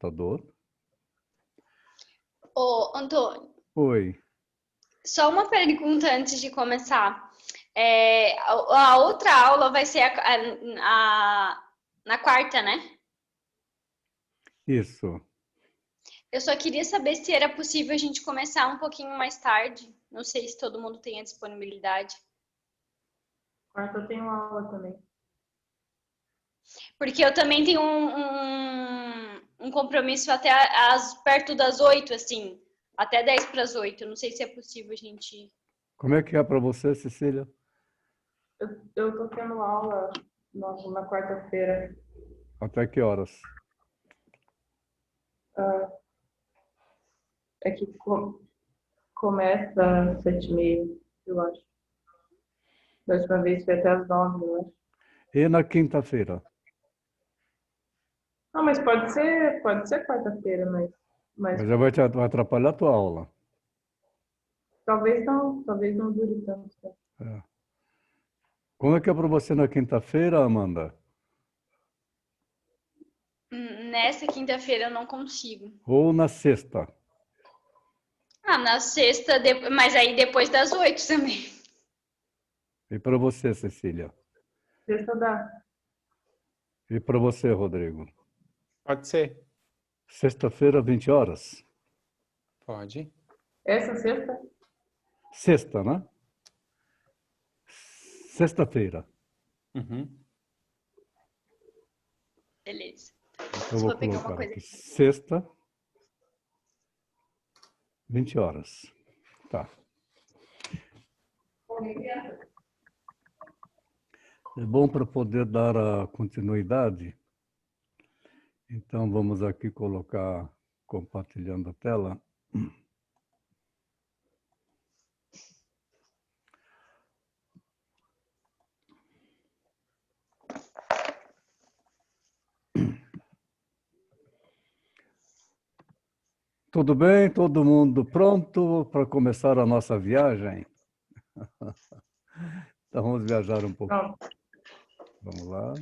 computador. Ô, Antônio, Oi. só uma pergunta antes de começar. A outra aula vai ser na quarta, né? Isso. Eu só queria saber se era possível a gente começar um pouquinho mais tarde. Não sei se todo mundo tem a disponibilidade. Quarta eu tenho aula também. Porque eu também tenho um compromisso até perto das 8, assim. Até 10 para as 8. Não sei se é possível a gente... Como é que é para você, Cecília? Eu tô tendo aula na quarta-feira. Até que horas? É que começa às 7h30, eu acho. Da última vez foi até às 9h, eu acho. E na quinta-feira? Não, mas pode ser quarta-feira, mas Mas já vai atrapalhar a tua aula. talvez não dure tanto. É. Como é que é para você na quinta-feira, Amanda? Nessa quinta-feira eu não consigo. Ou na sexta? Na sexta, mas aí depois das 8 também. E para você, Cecília? Sexta dá. E para você, Rodrigo? Pode ser. Sexta-feira, 20 horas? Pode. Essa sexta? Sexta, né? Sexta-feira. Uhum. Beleza. Eu Só vou vou pegar uma colocar coisa aqui. aqui. Sexta, 20 horas. Tá. É bom para poder dar a continuidade. Então, vamos aqui colocar, compartilhando a tela. Tudo bem? Todo mundo pronto para começar a nossa viagem? Então, vamos viajar um pouco. Não. Vamos lá.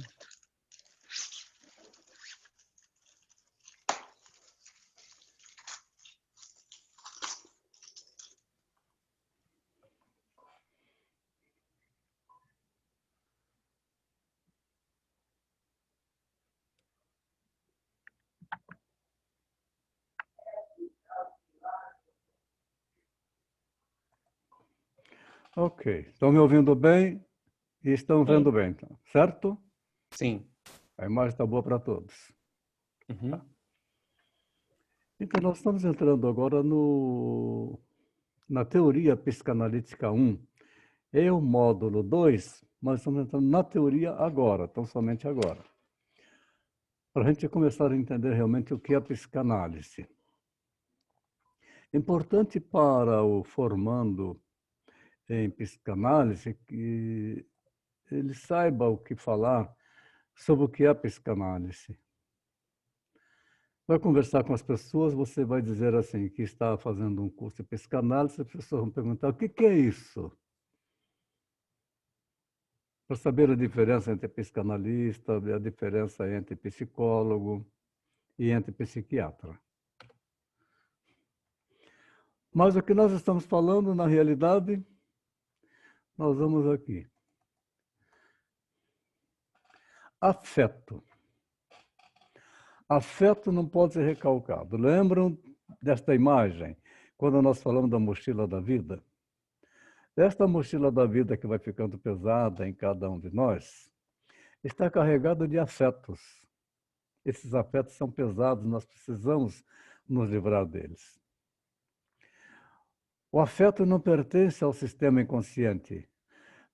Ok. Estão me ouvindo bem e estão vendo bem, certo? Sim. A imagem está boa para todos. Uhum. Então, nós estamos entrando agora na teoria psicanalítica 1. É o módulo 2, mas estamos entrando na teoria agora, então somente agora. Para a gente começar a entender realmente o que é a psicanálise. Importante para o formando em psicanálise que ele saiba o que falar sobre o que é a psicanálise. Vai conversar com as pessoas, você vai dizer assim, que está fazendo um curso de psicanálise, as pessoas vão perguntar, o que é isso? Para saber a diferença entre psicanalista, a diferença entre psicólogo e entre psiquiatra. Mas o que nós estamos falando, na realidade, nós vamos aqui. Afeto. Afeto não pode ser recalcado. Lembram desta imagem, quando nós falamos da mochila da vida? Esta mochila da vida que vai ficando pesada em cada um de nós, está carregada de afetos. Esses afetos são pesados, nós precisamos nos livrar deles. O afeto não pertence ao sistema inconsciente,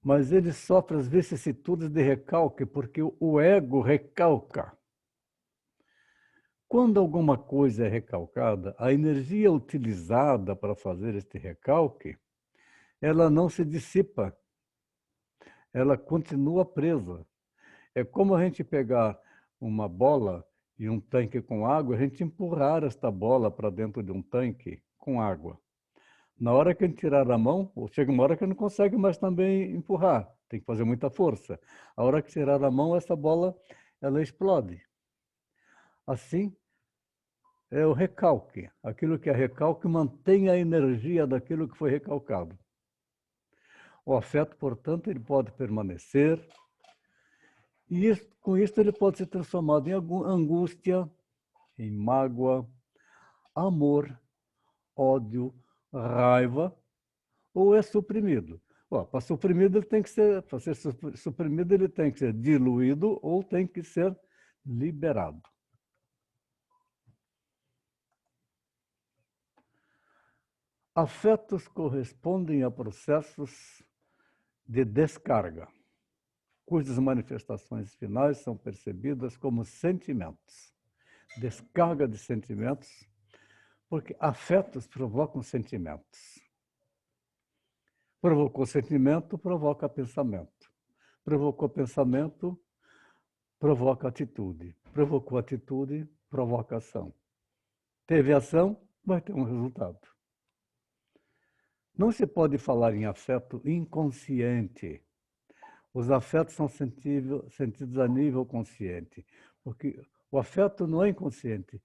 mas ele sofre as vicissitudes de recalque, porque o ego recalca. Quando alguma coisa é recalcada, a energia utilizada para fazer este recalque, ela não se dissipa, ela continua presa. É como a gente pegar uma bola e um tanque com água, a gente empurrar esta bola para dentro de um tanque com água. Na hora que a gente tirar a mão, chega uma hora que não consegue mais também empurrar, tem que fazer muita força. A hora que tirar a mão, essa bola ela explode. Assim, é o recalque. Aquilo que é recalque mantém a energia daquilo que foi recalcado. O afeto, portanto, ele pode permanecer e com isso ele pode ser transformado em angústia, em mágoa, amor, ódio, raiva, ou é suprimido. Para suprimido ele tem que ser, para ser suprimido ele tem que ser diluído ou tem que ser liberado. Afetos correspondem a processos de descarga, cujas manifestações finais são percebidas como sentimentos. Descarga de sentimentos, porque afetos provocam sentimentos. Provocou sentimento, provoca pensamento. Provocou pensamento, provoca atitude. Provocou atitude, provoca ação. Teve ação, vai ter um resultado. Não se pode falar em afeto inconsciente. Os afetos são sentidos a nível consciente, porque o afeto não é inconsciente.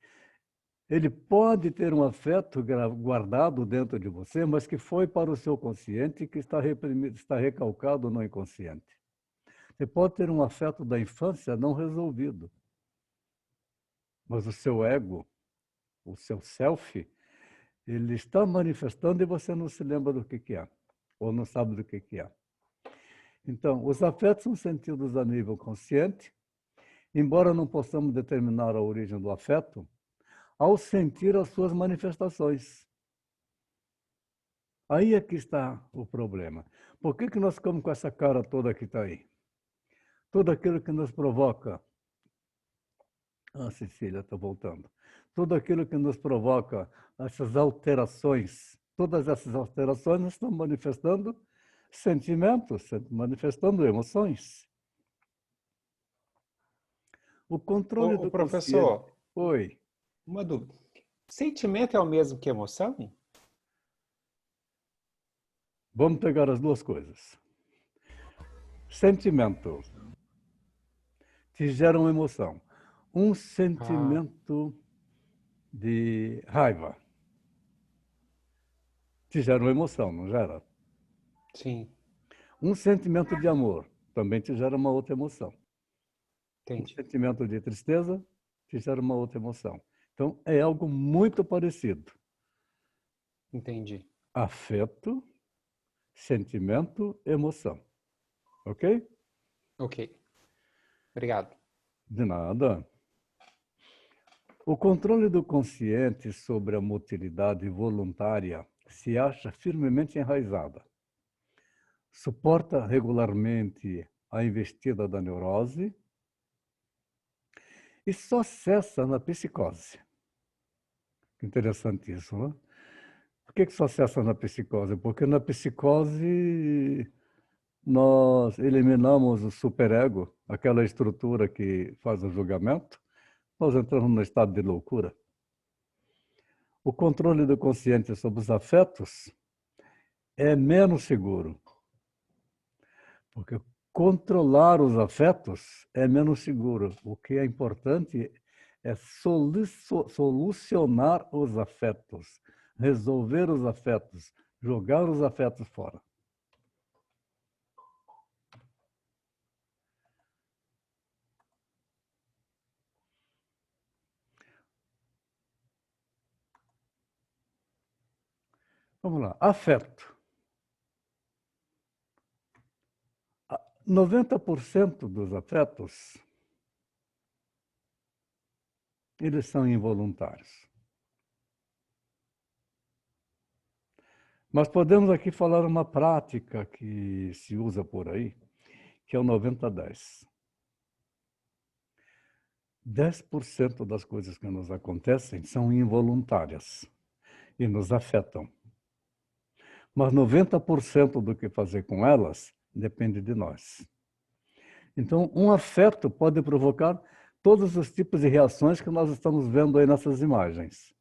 Ele pode ter um afeto guardado dentro de você, mas que foi para o seu consciente e que está reprimido, está recalcado no inconsciente. Você pode ter um afeto da infância não resolvido, mas o seu ego, o seu self, ele está manifestando e você não se lembra do que é, ou não sabe do que é. Então, os afetos são sentidos a nível consciente, embora não possamos determinar a origem do afeto, ao sentir as suas manifestações. Aí é que está o problema. Por que nós ficamos com essa cara toda que está aí? Tudo aquilo que nos provoca... Ah, Cecília está voltando. Tudo aquilo que nos provoca essas alterações, todas essas alterações estão manifestando sentimentos, manifestando emoções. O controle do professor, consciente... Oi. Uma dúvida. Sentimento é o mesmo que emoção? Vamos pegar as duas coisas. Sentimento te gera uma emoção. Um sentimento de raiva te gera uma emoção, não gera? Sim. Um sentimento de amor também te gera uma outra emoção. Entendi. Um sentimento de tristeza te gera uma outra emoção. Então, é algo muito parecido. Entendi. Afeto, sentimento, emoção. Ok? Ok. Obrigado. De nada. O controle do consciente sobre a motilidade voluntária se acha firmemente enraizada. Suporta regularmente a investida da neurose e só cessa na psicose. Interessante isso, não é? Por que só cessa na psicose? Porque na psicose nós eliminamos o superego, aquela estrutura que faz o julgamento, nós entramos no estado de loucura. O controle do consciente sobre os afetos é menos seguro, porque controlar os afetos é menos seguro. O que é importante é solucionar os afetos, resolver os afetos, jogar os afetos fora. Vamos lá, afeto. 90% dos afetos, eles são involuntários. Mas podemos aqui falar uma prática que se usa por aí, que é o 90-10. 10% das coisas que nos acontecem são involuntárias e nos afetam. Mas 90% do que fazer com elas depende de nós. Então, um afeto pode provocar todos os tipos de reações que nós estamos vendo aí nessas imagens.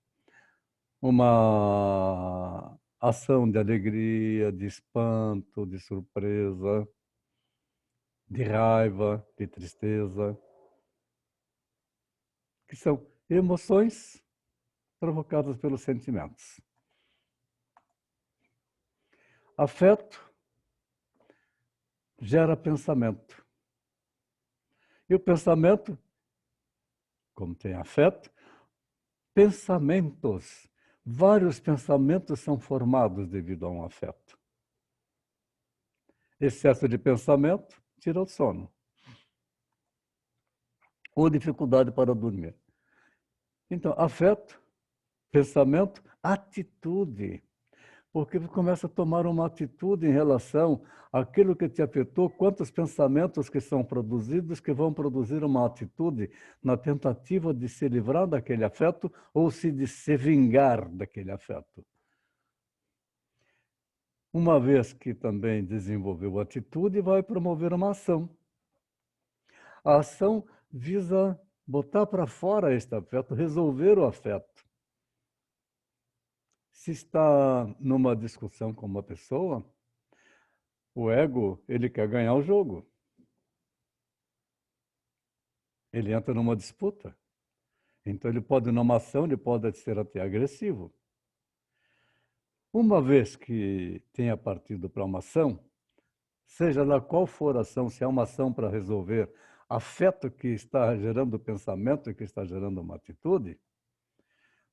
Uma ação de alegria, de espanto, de surpresa, de raiva, de tristeza, que são emoções provocadas pelos sentimentos. Afeto gera pensamento. E o pensamento, como tem afeto, pensamentos, vários pensamentos são formados devido a um afeto. Excesso de pensamento tira o sono. Ou dificuldade para dormir. Então, afeto, pensamento, atitude. Porque começa a tomar uma atitude em relação àquilo que te afetou, quantos pensamentos que são produzidos que vão produzir uma atitude na tentativa de se livrar daquele afeto ou de se vingar daquele afeto. Uma vez que também desenvolveu atitude, vai promover uma ação. A ação visa botar para fora este afeto, resolver o afeto. Se está numa discussão com uma pessoa, o ego, ele quer ganhar o jogo. Ele entra numa disputa. Então, ele pode, numa ação, ele pode ser até agressivo. Uma vez que tenha partido para uma ação, seja lá qual for a ação, se é uma ação para resolver afeto que está gerando pensamento e que está gerando uma atitude,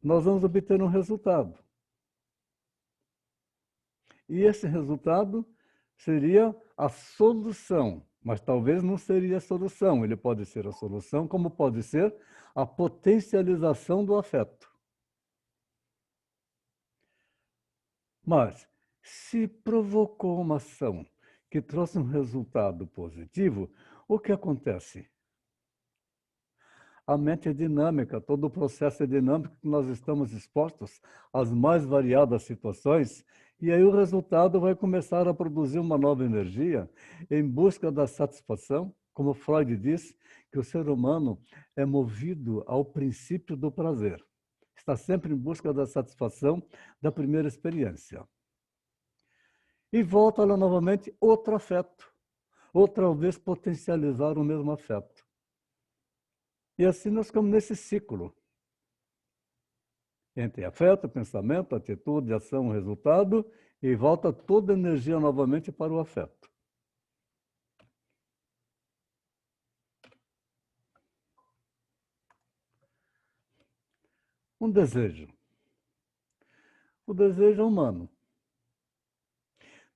nós vamos obter um resultado. E esse resultado seria a solução, mas talvez não seria a solução. Ele pode ser a solução, como pode ser a potencialização do afeto. Mas, se provocou uma ação que trouxe um resultado positivo, o que acontece? A mente é dinâmica, todo o processo é dinâmico, nós estamos expostos às mais variadas situações, e aí o resultado vai começar a produzir uma nova energia em busca da satisfação, como Freud diz, que o ser humano é movido ao princípio do prazer. Está sempre em busca da satisfação da primeira experiência. E volta lá novamente outro afeto, outra vez potencializar o mesmo afeto. E assim nós ficamos nesse ciclo. Entre afeto, pensamento, atitude, ação, resultado, e volta toda a energia novamente para o afeto. Um desejo. O desejo é humano.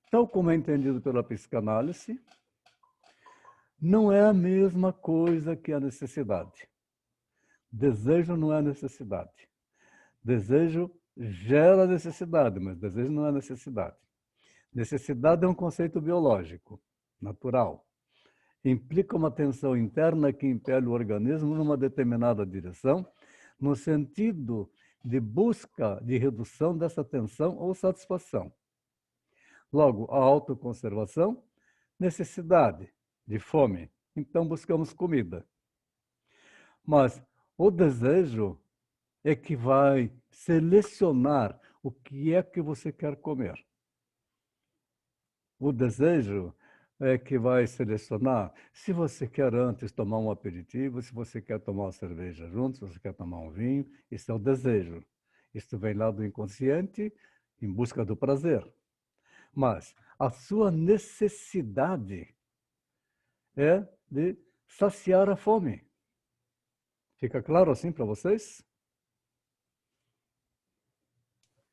Tal como é entendido pela psicanálise, não é a mesma coisa que a necessidade. Desejo não é necessidade. Desejo gera necessidade, mas desejo não é necessidade. Necessidade é um conceito biológico, natural. Implica uma tensão interna que impele o organismo numa determinada direção, no sentido de busca de redução dessa tensão ou satisfação. Logo, a autoconservação, necessidade de fome. Então, buscamos comida. Mas o desejo é que vai selecionar o que é que você quer comer. O desejo é que vai selecionar se você quer antes tomar um aperitivo, se você quer tomar uma cerveja junto, se você quer tomar um vinho. Isso é o desejo. Isso vem lá do inconsciente em busca do prazer. Mas a sua necessidade é de saciar a fome. Fica claro assim para vocês?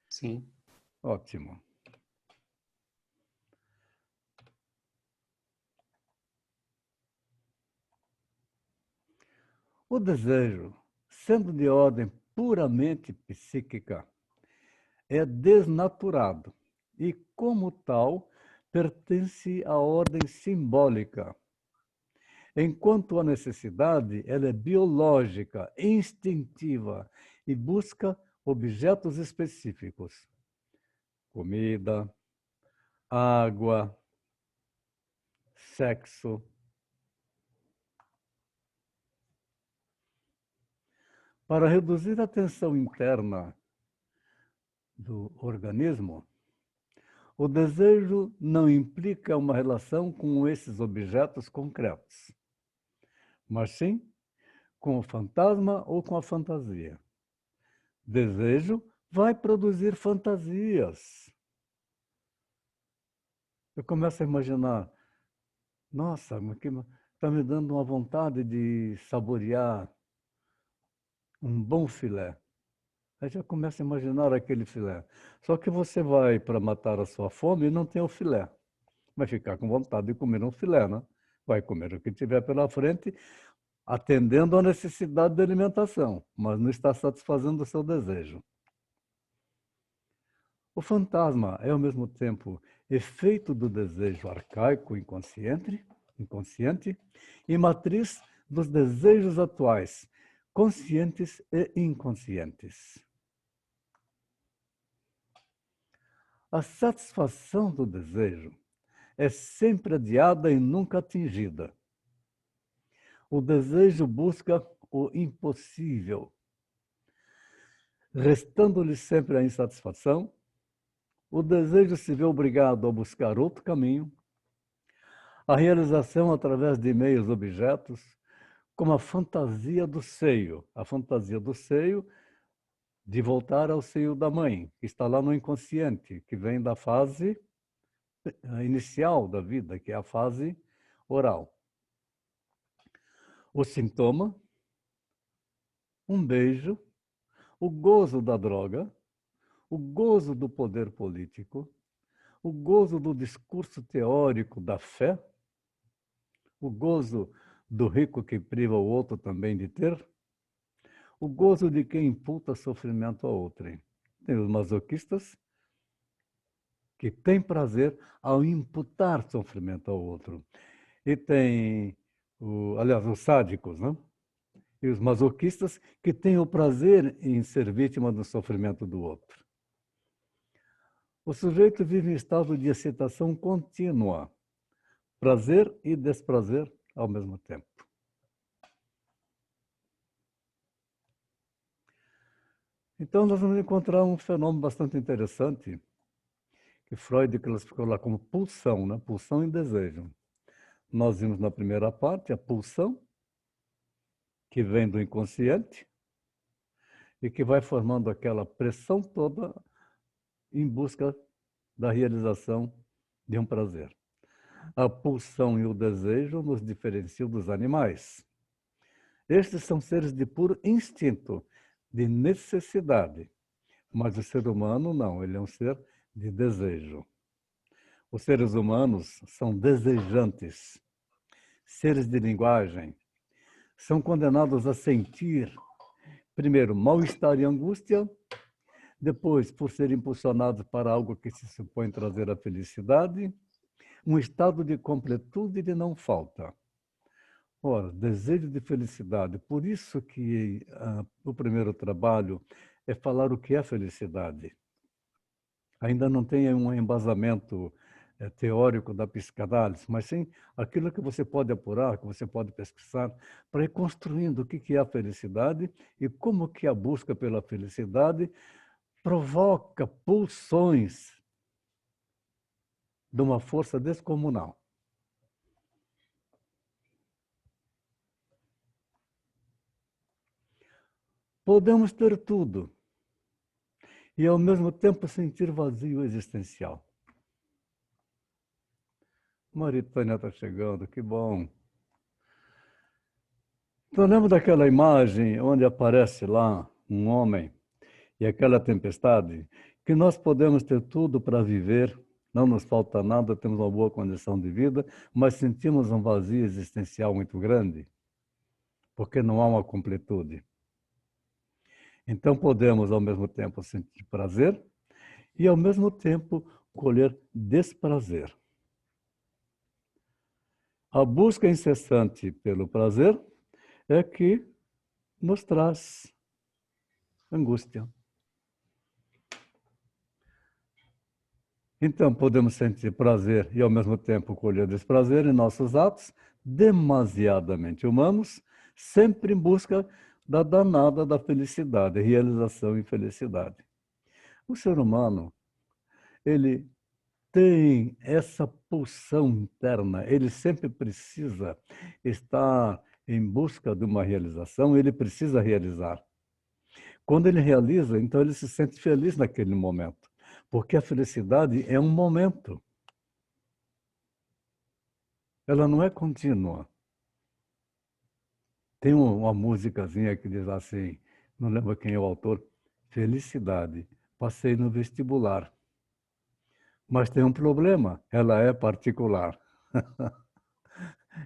Sim. Ótimo. O desejo, sendo de ordem puramente psíquica, é desnaturado e, como tal, pertence à ordem simbólica. Enquanto a necessidade, ela é biológica, instintiva e busca objetos específicos. Comida, água, sexo. Para reduzir a tensão interna do organismo, o desejo não implica uma relação com esses objetos concretos, mas sim com o fantasma ou com a fantasia. Desejo vai produzir fantasias. Eu começo a imaginar, nossa, está me dando uma vontade de saborear um bom filé. Aí já começa a imaginar aquele filé. Só que você vai para matar a sua fome e não tem o filé. Vai ficar com vontade de comer um filé, né? Vai comer o que tiver pela frente, atendendo à necessidade de alimentação, mas não está satisfazendo o seu desejo. O fantasma é, ao mesmo tempo, efeito do desejo arcaico inconsciente e matriz dos desejos atuais, conscientes e inconscientes. A satisfação do desejo é sempre adiada e nunca atingida. O desejo busca o impossível, restando-lhe sempre a insatisfação. O desejo se vê obrigado a buscar outro caminho, a realização através de meios objetos, como a fantasia do seio de voltar ao seio da mãe, que está lá no inconsciente, que vem da fase inicial da vida, que é a fase oral. O sintoma, um beijo, o gozo da droga, o gozo do poder político, o gozo do discurso teórico da fé, o gozo do rico que priva o outro também de ter, o gozo de quem imputa sofrimento a outrem. Tem os masoquistas que têm prazer ao imputar sofrimento ao outro. E tem, os sádicos, né? E os masoquistas que têm o prazer em ser vítima do sofrimento do outro. O sujeito vive em estado de excitação contínua, prazer e desprazer ao mesmo tempo. Então, nós vamos encontrar um fenômeno bastante interessante, que Freud classificou lá como pulsão, né? Pulsão e desejo. Nós vimos na primeira parte a pulsão, que vem do inconsciente, e que vai formando aquela pressão toda em busca da realização de um prazer. A pulsão e o desejo nos diferenciam dos animais. Estes são seres de puro instinto, de necessidade. Mas o ser humano não, ele é um ser de desejo. Os seres humanos são desejantes, seres de linguagem, são condenados a sentir, primeiro, mal-estar e angústia, depois, por serem impulsionados para algo que se supõe trazer a felicidade, um estado de completude e de não falta. Ora, desejo de felicidade. Por isso que o primeiro trabalho é falar o que é felicidade. Ainda não tem um embasamento teórico da psicanálise, mas sim aquilo que você pode apurar, que você pode pesquisar, para ir construindo o que é a felicidade e como que a busca pela felicidade provoca pulsões de uma força descomunal. Podemos ter tudo e, ao mesmo tempo, sentir vazio existencial. Maritânia está chegando, que bom. Então, lembra daquela imagem onde aparece lá um homem e aquela tempestade? Que nós podemos ter tudo para viver, não nos falta nada, temos uma boa condição de vida, mas sentimos um vazio existencial muito grande, porque não há uma completude. Então, podemos, ao mesmo tempo, sentir prazer e, ao mesmo tempo, colher desprazer. A busca incessante pelo prazer é que nos traz angústia. Então, podemos sentir prazer e, ao mesmo tempo, colher desprazer em nossos atos demasiadamente humanos, sempre em busca da danada da felicidade, realização e felicidade. O ser humano, ele tem essa pulsão interna, ele sempre precisa estar em busca de uma realização, ele precisa realizar. Quando ele realiza, então ele se sente feliz naquele momento, porque a felicidade é um momento. Ela não é contínua. Tem uma musicazinha que diz assim, não lembro quem é o autor, felicidade, passei no vestibular. Mas tem um problema, ela é particular.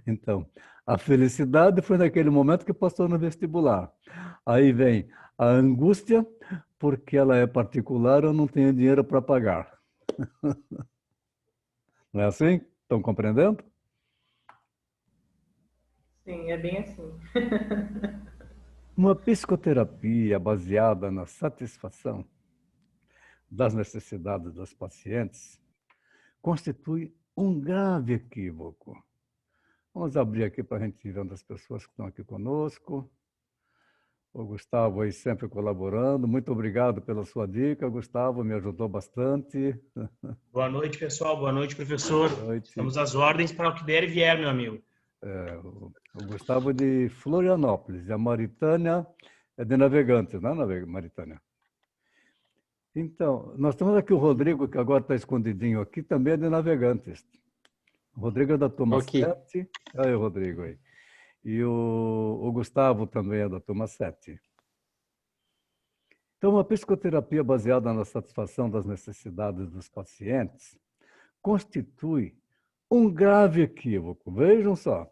Então, a felicidade foi naquele momento que passou no vestibular. Aí vem a angústia, porque ela é particular, eu não tenho dinheiro para pagar. Não é assim? Estão compreendendo? Sim, é bem assim. Uma psicoterapia baseada na satisfação das necessidades dos pacientes constitui um grave equívoco. Vamos abrir aqui para a gente ir vendo as pessoas que estão aqui conosco. O Gustavo aí sempre colaborando. Muito obrigado pela sua dica, Gustavo, me ajudou bastante. Boa noite, pessoal. Boa noite, professor. Boa noite. Estamos às ordens para o que der e vier, meu amigo. O Gustavo de Florianópolis, e a Maritânia é de Navegantes, não é, Maritânia? Então, nós temos aqui o Rodrigo, que agora está escondidinho aqui, também é de Navegantes. O Rodrigo é da turma 7. Olha o Rodrigo aí. E o Gustavo também é da turma 7. Então, uma psicoterapia baseada na satisfação das necessidades dos pacientes constitui um grave equívoco. Vejam só,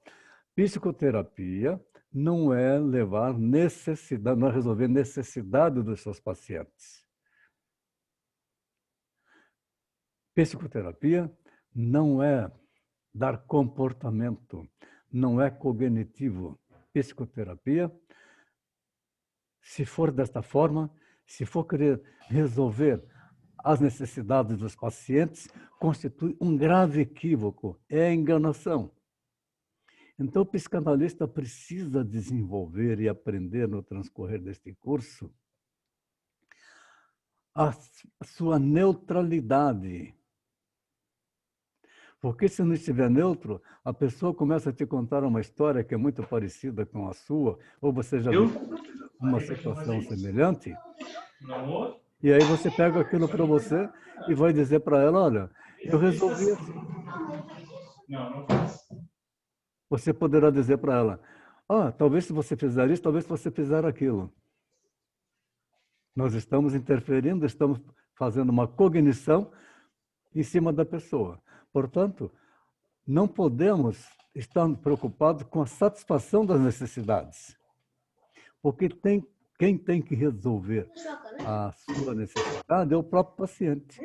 psicoterapia não é levar necessidade, não é resolver necessidade dos seus pacientes. Psicoterapia não é dar comportamento, não é cognitivo. Psicoterapia, se for desta forma, se for querer resolver as necessidades dos pacientes, constitui um grave equívoco, é enganação. Então, o psicanalista precisa desenvolver e aprender no transcorrer deste curso a sua neutralidade. Porque se não estiver neutro, a pessoa começa a te contar uma história que é muito parecida com a sua, ou você já viu uma situação semelhante, e aí você pega aquilo para você e vai dizer para ela, olha, eu resolvi assim. Você poderá dizer para ela, talvez se você fizer isso, talvez se você fizer aquilo. Nós estamos interferindo, estamos fazendo uma cognição em cima da pessoa. Portanto, não podemos estar preocupados com a satisfação das necessidades. Porque quem tem que resolver a sua necessidade é o próprio paciente.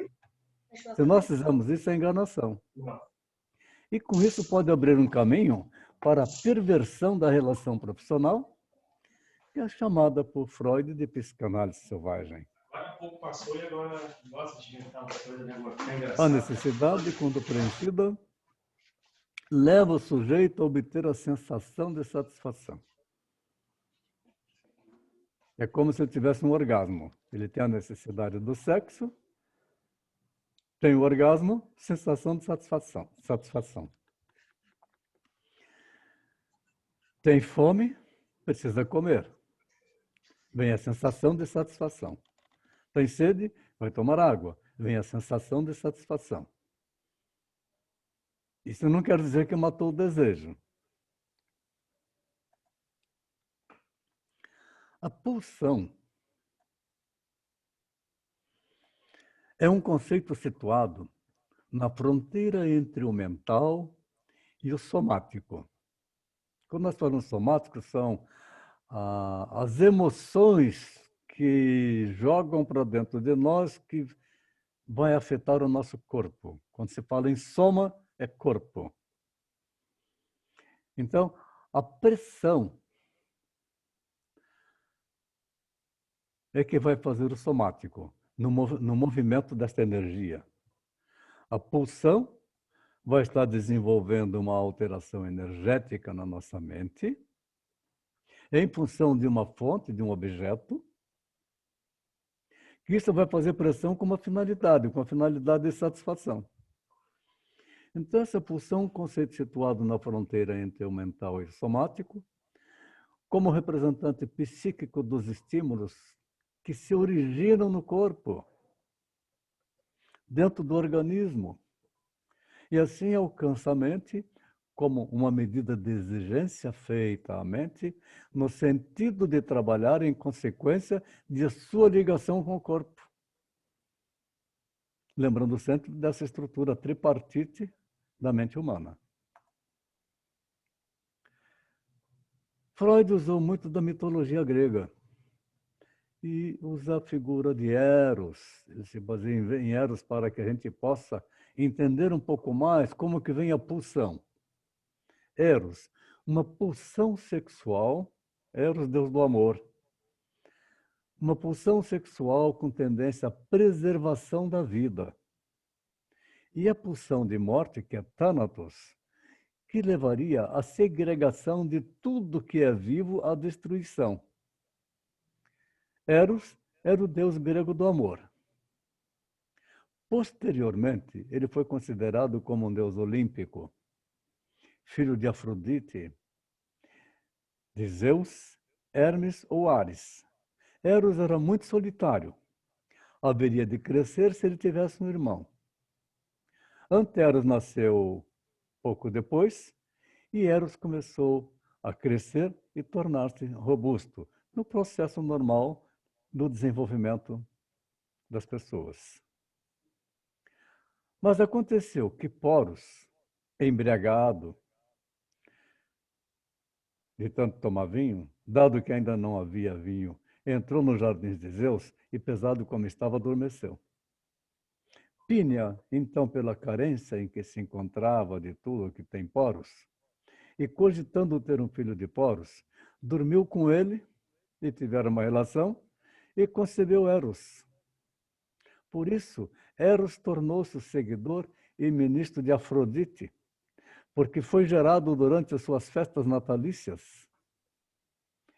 Se nós fizermos isso, é enganação. E com isso pode abrir um caminho para a perversão da relação profissional, que é chamada por Freud de psicanálise selvagem. Agora há pouco passou e agora gosta de inventar uma coisa, né? A necessidade, quando preenchida, leva o sujeito a obter a sensação de satisfação. É como se ele tivesse um orgasmo. Ele tem a necessidade do sexo, tem o orgasmo, sensação de satisfação. Tem fome, precisa comer. Vem a sensação de satisfação. Tem sede, vai tomar água. Vem a sensação de satisfação. Isso não quer dizer que matou o desejo. A pulsão é um conceito situado na fronteira entre o mental e o somático. Quando nós falamos somático, são as emoções que jogam para dentro de nós que vai afetar o nosso corpo. Quando se fala em soma, é corpo. Então, a pressão é que vai fazer o somático, no movimento desta energia. A pulsão vai estar desenvolvendo uma alteração energética na nossa mente, em função de uma fonte, de um objeto, que isso vai fazer pressão com a finalidade de satisfação. Então, essa pulsão é um conceito situado na fronteira entre o mental e o somático, como representante psíquico dos estímulos que se originam no corpo, dentro do organismo. E assim alcança a mente como uma medida de exigência feita à mente, no sentido de trabalhar em consequência de sua ligação com o corpo. Lembrando sempre dessa estrutura tripartite da mente humana. Freud usou muito da mitologia grega e usa a figura de Eros. Ele se baseia em Eros para que a gente possa entender um pouco mais como que vem a pulsão. Eros, uma pulsão sexual, Eros, deus do amor. Uma pulsão sexual com tendência à preservação da vida. E a pulsão de morte, que é Thanatos, que levaria à segregação de tudo que é vivo à destruição. Eros era o deus grego do amor. Posteriormente, ele foi considerado como um deus olímpico, filho de Afrodite, de Zeus, Hermes ou Ares. Eros era muito solitário. Haveria de crescer se ele tivesse um irmão. Anteros nasceu pouco depois e Eros começou a crescer e tornar-se robusto no processo normal do desenvolvimento das pessoas. Mas aconteceu que Poros, embriagado de tanto tomar vinho, dado que ainda não havia vinho, entrou nos jardins de Zeus e, pesado como estava, adormeceu. Pínia, então, pela carência em que se encontrava de tudo que tem Poros, e cogitando ter um filho de Poros, dormiu com ele e tiveram uma relação e concebeu Eros. Por isso, Eros tornou-se o seguidor e ministro de Afrodite, porque foi gerado durante as suas festas natalícias.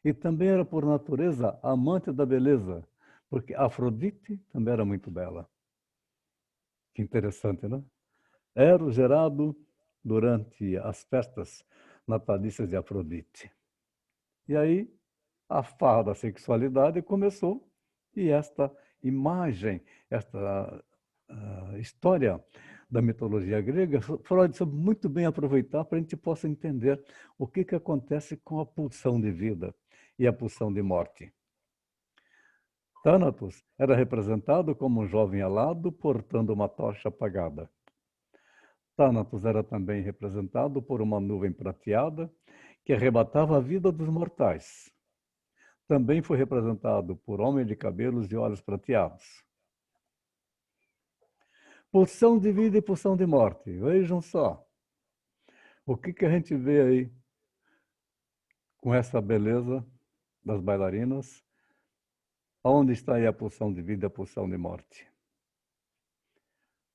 E também era, por natureza, amante da beleza, porque Afrodite também era muito bela. Que interessante, não? Eros gerado durante as festas natalícias de Afrodite. E aí, a farra da sexualidade começou, e esta imagem, esta história da mitologia grega, Freud soube muito bem aproveitar para a gente possa entender o que acontece com a pulsão de vida e a pulsão de morte. Thanatos era representado como um jovem alado portando uma tocha apagada. Thanatos era também representado por uma nuvem prateada que arrebatava a vida dos mortais. Também foi representado por homem de cabelos e olhos prateados. Pulsão de vida e pulsão de morte. Vejam só. O que a gente vê aí com essa beleza das bailarinas? Onde está aí a pulsão de vida e a pulsão de morte?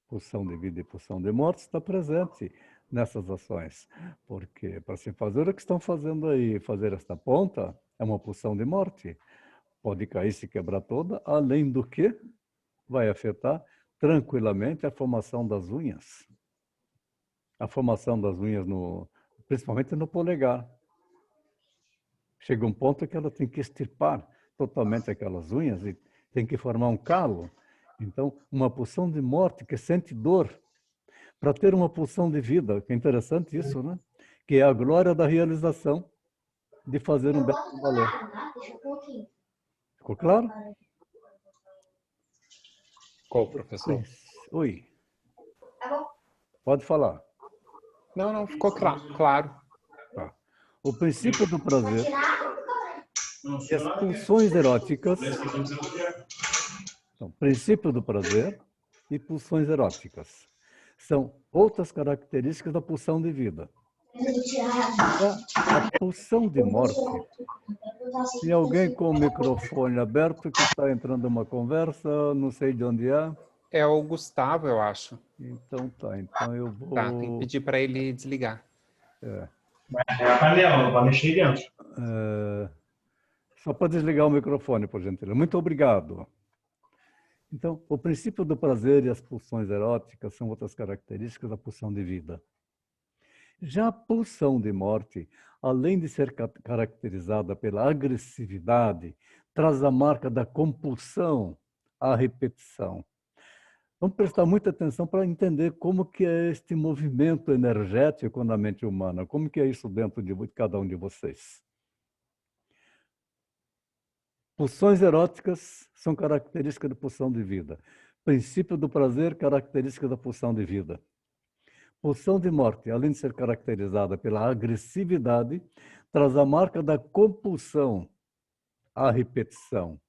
Pulsão de vida e pulsão de morte está presente nessas ações. Porque para se fazer o que estão fazendo aí, fazer esta ponta, é uma pulsão de morte. Pode cair, se quebrar toda, além do que vai afetar tranquilamente a formação das unhas. A formação das unhas, principalmente no polegar. Chega um ponto que ela tem que extirpar totalmente aquelas unhas e tem que formar um calo. Então, uma pulsão de morte que sente dor para ter uma pulsão de vida, que é interessante isso, né? Que é a glória da realização de fazer um belo valor. Ficou claro? Qual, professor? Oi. Pode falar. Não, ficou claro. Tá. O princípio do prazer e as pulsões eróticas. Então, princípio do prazer e pulsões eróticas são outras características da pulsão de vida. A pulsão de morte. Tem alguém com o microfone aberto que está entrando uma conversa, não sei de onde é. É o Gustavo, eu acho. Então tá, então eu vou... Tá, tem que pedir para ele desligar. É a panela, não pode mexer dentro. Só para desligar o microfone, por gentileza. Muito obrigado. Então, o princípio do prazer e as pulsões eróticas são outras características da pulsão de vida. Já a pulsão de morte, além de ser caracterizada pela agressividade, traz a marca da compulsão à repetição. Vamos prestar muita atenção para entender como que é este movimento energético na mente humana, como que é isso dentro de cada um de vocês. Pulsões eróticas são características da pulsão de vida. Princípio do prazer, característica da pulsão de vida. Pulsão de morte, além de ser caracterizada pela agressividade, traz a marca da compulsão à repetição.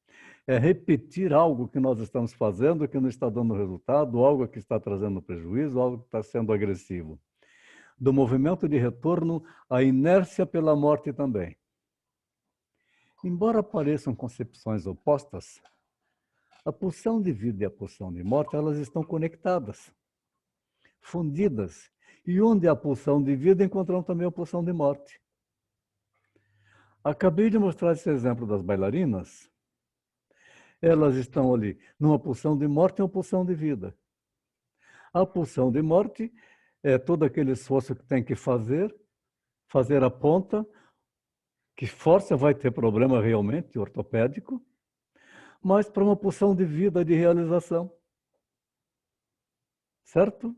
É repetir algo que nós estamos fazendo, que não está dando resultado, algo que está trazendo prejuízo, algo que está sendo agressivo. Do movimento de retorno, a inércia pela morte também. Embora pareçam concepções opostas, a pulsão de vida e a pulsão de morte, elas estão conectadas, fundidas. E onde há a pulsão de vida, encontramos também a pulsão de morte. Acabei de mostrar esse exemplo das bailarinas. Elas estão ali numa pulsão de morte e uma pulsão de vida. A pulsão de morte é todo aquele esforço que tem que fazer a ponta, que força vai ter problema realmente ortopédico, mas para uma pulsão de vida, de realização. Certo?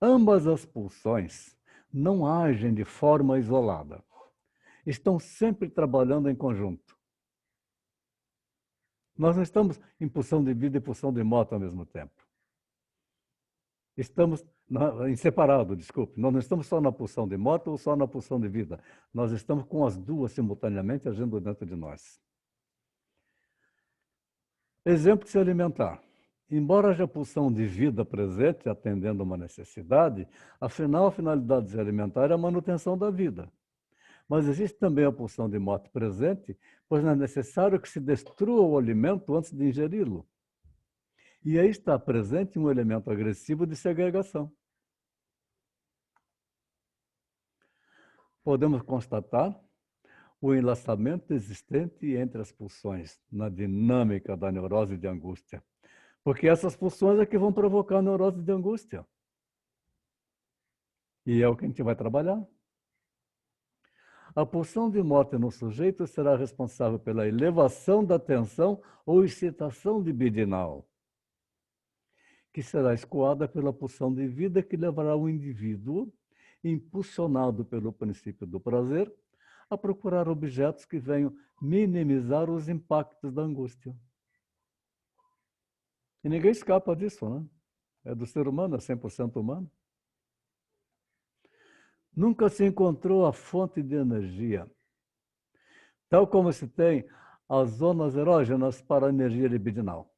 Ambas as pulsões não agem de forma isolada. Estão sempre trabalhando em conjunto. Nós não estamos em pulsão de vida e pulsão de morte ao mesmo tempo. Estamos em separado, desculpe. Nós não estamos só na pulsão de morte ou só na pulsão de vida. Nós estamos com as duas simultaneamente agindo dentro de nós. Exemplo de se alimentar. Embora haja pulsão de vida presente, atendendo uma necessidade, afinal, a finalidade de se alimentar é a manutenção da vida. Mas existe também a pulsão de morte presente, pois não é necessário que se destrua o alimento antes de ingeri-lo. E aí está presente um elemento agressivo de segregação. Podemos constatar o enlaçamento existente entre as pulsões na dinâmica da neurose de angústia. Porque essas pulsões é que vão provocar a neurose de angústia. E é o que a gente vai trabalhar. A pulsão de morte no sujeito será responsável pela elevação da tensão ou excitação libidinal, que será escoada pela pulsão de vida que levará o indivíduo, impulsionado pelo princípio do prazer, a procurar objetos que venham minimizar os impactos da angústia. E ninguém escapa disso, né? É do ser humano, é 100% humano. Nunca se encontrou a fonte de energia, tal como se tem as zonas erógenas para a energia libidinal.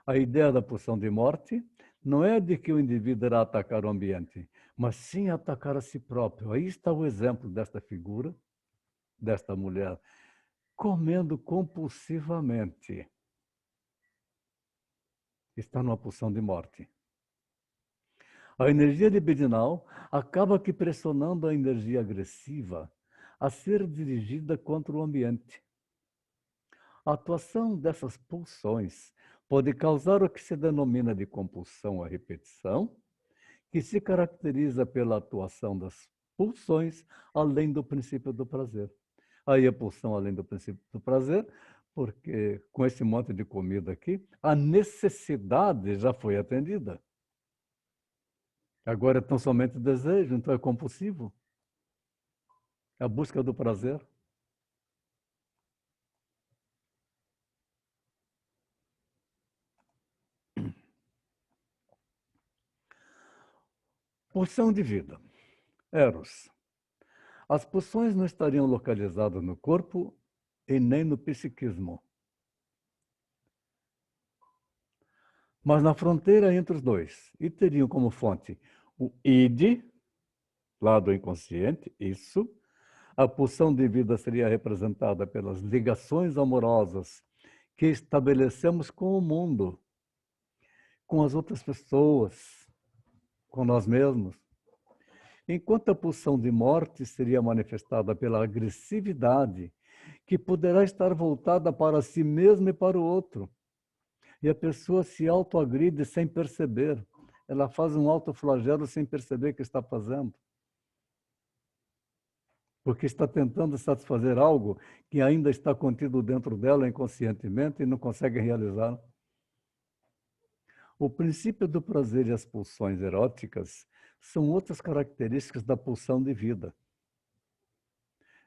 A ideia da pulsão de morte não é de que o indivíduo irá atacar o ambiente, mas sim atacar a si próprio. Aí está o exemplo desta figura, desta mulher, comendo compulsivamente. Está numa pulsão de morte. A energia libidinal acaba que pressionando a energia agressiva a ser dirigida contra o ambiente. A atuação dessas pulsões pode causar o que se denomina de compulsão à repetição, que se caracteriza pela atuação das pulsões além do princípio do prazer. Aí a pulsão além do princípio do prazer, porque com esse monte de comida aqui, a necessidade já foi atendida. Agora é tão somente desejo, então é compulsivo. É a busca do prazer. Pulsão de vida. Eros. As pulsões não estariam localizadas no corpo e nem no psiquismo, mas na fronteira entre os dois, e teriam como fonte o id, lado inconsciente, isso. A pulsão de vida seria representada pelas ligações amorosas que estabelecemos com o mundo, com as outras pessoas, com nós mesmos. Enquanto a pulsão de morte seria manifestada pela agressividade, que poderá estar voltada para si mesma e para o outro. E a pessoa se autoagride sem perceber. Ela faz um autoflagelo sem perceber que está fazendo. porque está tentando satisfazer algo que ainda está contido dentro dela inconscientemente e não consegue realizar. O princípio do prazer e as pulsões eróticas são outras características da pulsão de vida.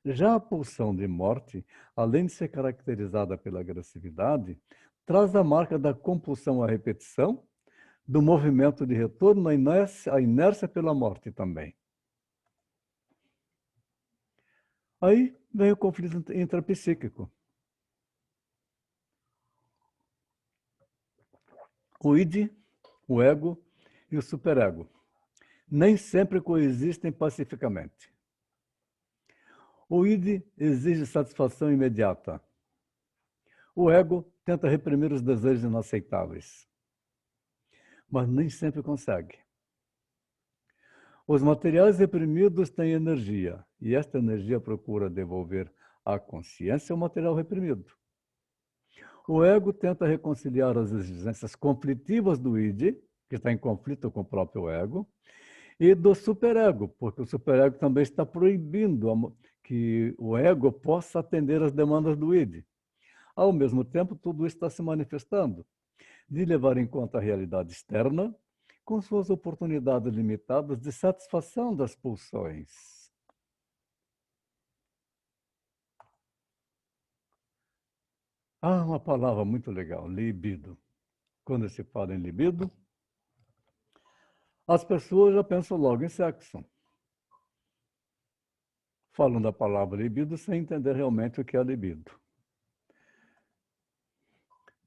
Já a pulsão de morte, além de ser caracterizada pela agressividade, traz a marca da compulsão à repetição, do movimento de retorno à inércia pela morte também. Aí vem o conflito intrapsíquico. O id, o ego e o superego nem sempre coexistem pacificamente. O id exige satisfação imediata. O ego tenta reprimir os desejos inaceitáveis, mas nem sempre consegue. Os materiais reprimidos têm energia, e esta energia procura devolver à consciência o material reprimido. O ego tenta reconciliar as exigências conflitivas do id, que está em conflito com o próprio ego, e do superego, porque o superego também está proibindo que o ego possa atender às demandas do id. Ao mesmo tempo, tudo isso está se manifestando, de levar em conta a realidade externa, com suas oportunidades limitadas de satisfação das pulsões. Há uma palavra muito legal, libido. Quando se fala em libido, as pessoas já pensam logo em sexo. Falam da palavra libido sem entender realmente o que é libido.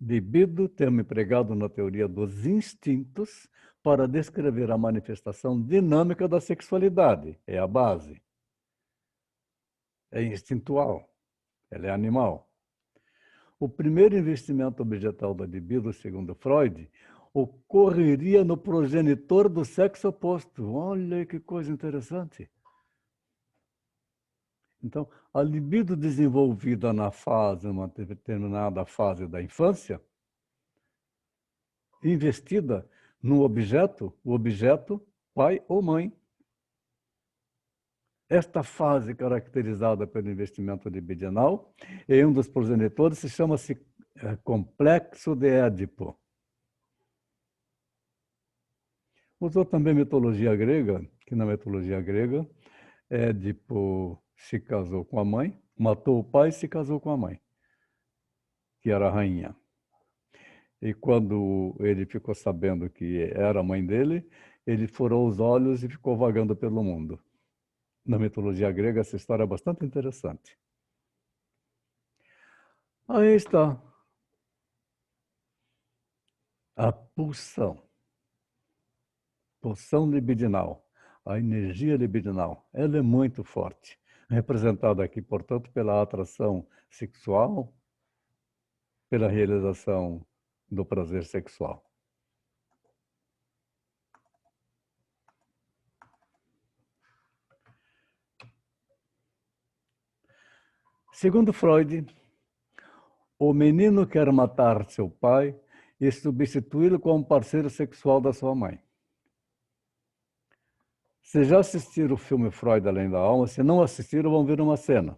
Libido, termo empregado na teoria dos instintos para descrever a manifestação dinâmica da sexualidade. É a base. É instintual. Ela é animal. O primeiro investimento objetal da libido, segundo Freud, ocorreria no progenitor do sexo oposto. Olha que coisa interessante. Então, a libido desenvolvida numa determinada fase da infância, investida no objeto, o objeto, pai ou mãe. Esta fase caracterizada pelo investimento libidinal em um dos progenitores chama-se complexo de Édipo. Usou também mitologia grega, que na mitologia grega, Édipo se casou com a mãe, matou o pai e se casou com a mãe, que era a rainha. E quando ele ficou sabendo que era a mãe dele, ele furou os olhos e ficou vagando pelo mundo. Na mitologia grega, essa história é bastante interessante. Aí está a pulsão libidinal, a energia libidinal. Ela é muito forte, representada aqui, portanto, pela atração sexual, pela realização do prazer sexual. Segundo Freud, o menino quer matar seu pai e substituí-lo como parceiro sexual da sua mãe. Se já assistiram o filme Freud Além da Alma, se não assistiram, vão ver uma cena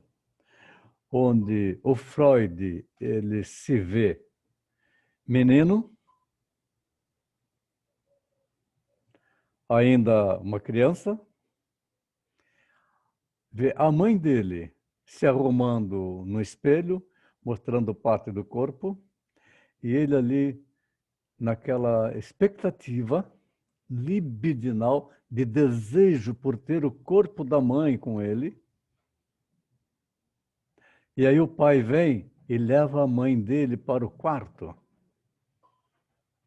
onde o Freud ele se vê menino, ainda uma criança, vê a mãe dele se arrumando no espelho, mostrando parte do corpo, e ele ali naquela expectativa libidinal de desejo por ter o corpo da mãe com ele. E aí o pai vem e leva a mãe dele para o quarto.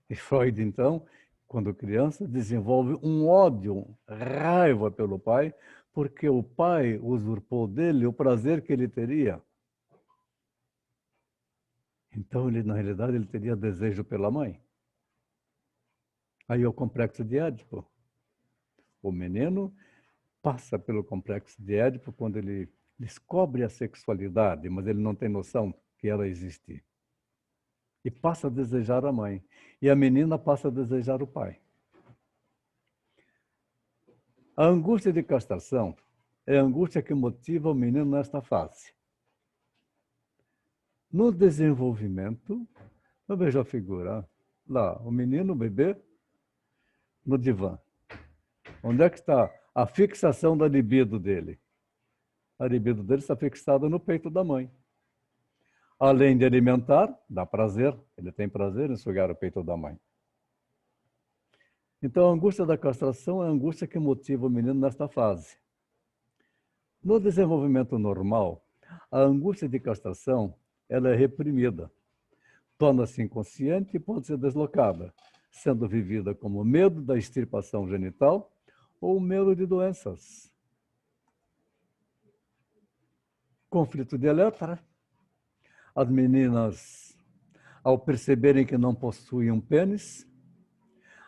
E Freud, então, quando criança, desenvolve um ódio, raiva pelo pai, porque o pai usurpou dele o prazer que ele teria. Então, ele, na realidade, ele teria desejo pela mãe. Aí é o complexo de Édipo. O menino passa pelo complexo de Édipo quando ele descobre a sexualidade, mas ele não tem noção que ela existe. E passa a desejar a mãe. E a menina passa a desejar o pai. A angústia de castração é a angústia que motiva o menino nesta fase. No desenvolvimento, eu vejo a figura lá, o menino, o bebê, no divã. Onde é que está a fixação da libido dele? A libido dele está fixada no peito da mãe. Além de alimentar, dá prazer, ele tem prazer em sugar o peito da mãe. Então, a angústia da castração é a angústia que motiva o menino nesta fase. No desenvolvimento normal, a angústia de castração ela é reprimida, torna-se inconsciente e pode ser deslocada, sendo vivida como medo da extirpação genital ou medo de doenças. Conflito de Elétra. As meninas, ao perceberem que não possuem um pênis,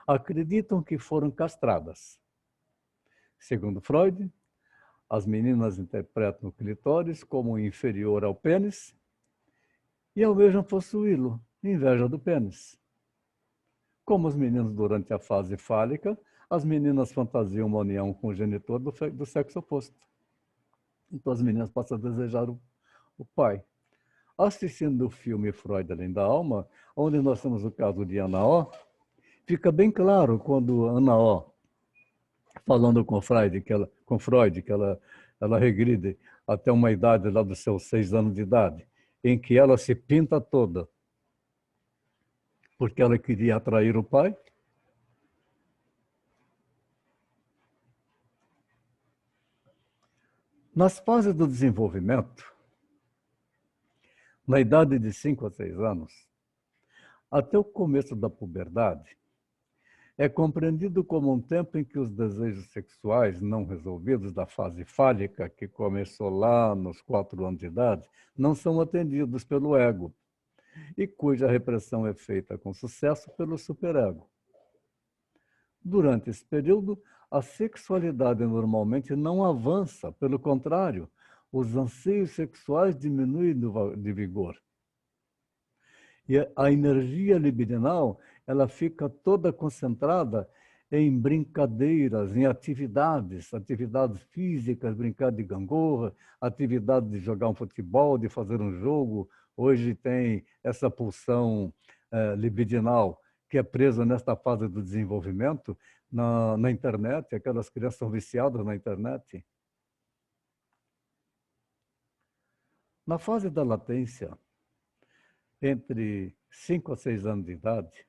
acreditam que foram castradas. Segundo Freud, as meninas interpretam o clitóris como inferior ao pênis e almejam possuí-lo, inveja do pênis. Como os meninos durante a fase fálica, as meninas fantasiam uma união com o genitor do sexo oposto. Então as meninas passam a desejar o pai. Assistindo o filme Freud, Além da Alma, onde nós temos o caso de Ana O, fica bem claro quando Ana O, falando com Freud, que ela regride até uma idade lá dos seus 6 anos de idade, em que ela se pinta toda, porque ela queria atrair o pai. Nas fases do desenvolvimento, na idade de 5 a 6 anos, até o começo da puberdade, é compreendido como um tempo em que os desejos sexuais não resolvidos da fase fálica, que começou lá nos 4 anos de idade, não são atendidos pelo ego, e cuja repressão é feita com sucesso pelo superego. Durante esse período, a sexualidade normalmente não avança, pelo contrário, os anseios sexuais diminuem de vigor. E a energia libidinal, ela fica toda concentrada em brincadeiras, em atividades físicas, brincar de gangorra, atividade de jogar um futebol, de fazer um jogo. Hoje tem essa pulsão libidinal que é presa nesta fase do desenvolvimento na internet, aquelas crianças são viciadas na internet. Na fase da latência, entre 5 a 6 anos de idade,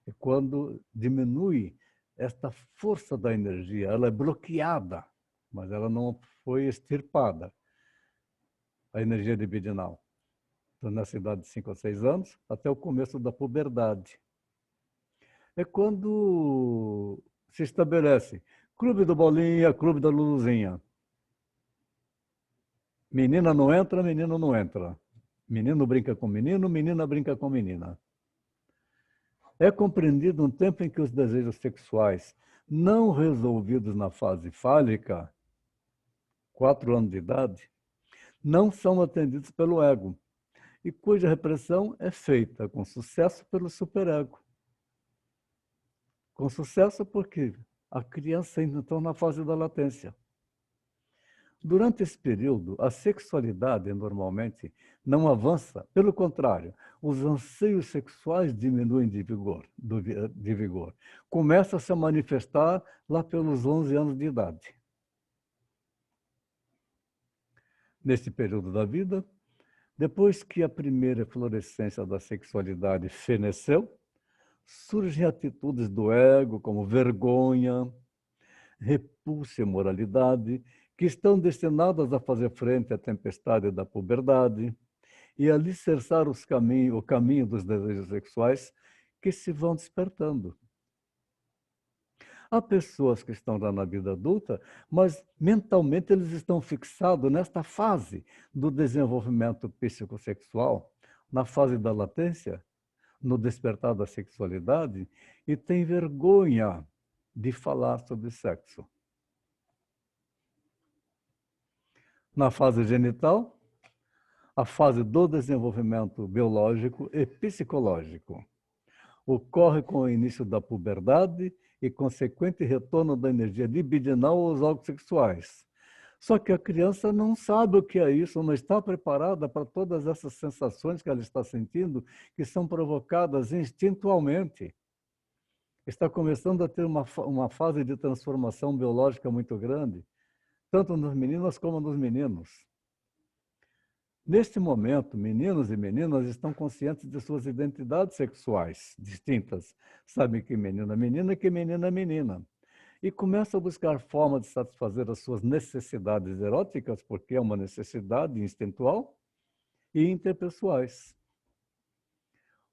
é quando diminui esta força da energia. Ela é bloqueada, mas ela não foi extirpada, a energia libidinal. Então, nessa idade de 5 a 6 anos, até o começo da puberdade. É quando se estabelece clube do Bolinha, clube da Luluzinha. Menina não entra, menino não entra. Menino brinca com menino, menina brinca com menina. É compreendido um tempo em que os desejos sexuais não resolvidos na fase fálica, 4 anos de idade, não são atendidos pelo ego, e cuja repressão é feita com sucesso pelo superego. Com sucesso porque a criança ainda está na fase da latência. Durante esse período, a sexualidade normalmente não avança, pelo contrário, os anseios sexuais diminuem de vigor. Começa a se manifestar lá pelos 11 anos de idade. Nesse período da vida, depois que a primeira eflorescência da sexualidade feneceu, surgem atitudes do ego como vergonha, repulsa e moralidade, que estão destinadas a fazer frente à tempestade da puberdade e a alicerçar o caminho dos desejos sexuais que se vão despertando. Há pessoas que estão já na vida adulta, mas mentalmente eles estão fixados nesta fase do desenvolvimento psicossexual, na fase da latência, no despertar da sexualidade, e têm vergonha de falar sobre sexo. Na fase genital, a fase do desenvolvimento biológico e psicológico ocorre com o início da puberdade e consequente retorno da energia libidinal aos órgãos sexuais, Só que a criança não sabe o que é isso, não está preparada para todas essas sensações que ela está sentindo, que são provocadas instintualmente. Está começando a ter uma fase de transformação biológica muito grande, tanto nas meninas como nos meninos. Neste momento, meninos e meninas estão conscientes de suas identidades sexuais distintas. Sabem que menina é menina e que menina é menina. E começam a buscar forma de satisfazer as suas necessidades eróticas, porque é uma necessidade instintual, e interpessoais.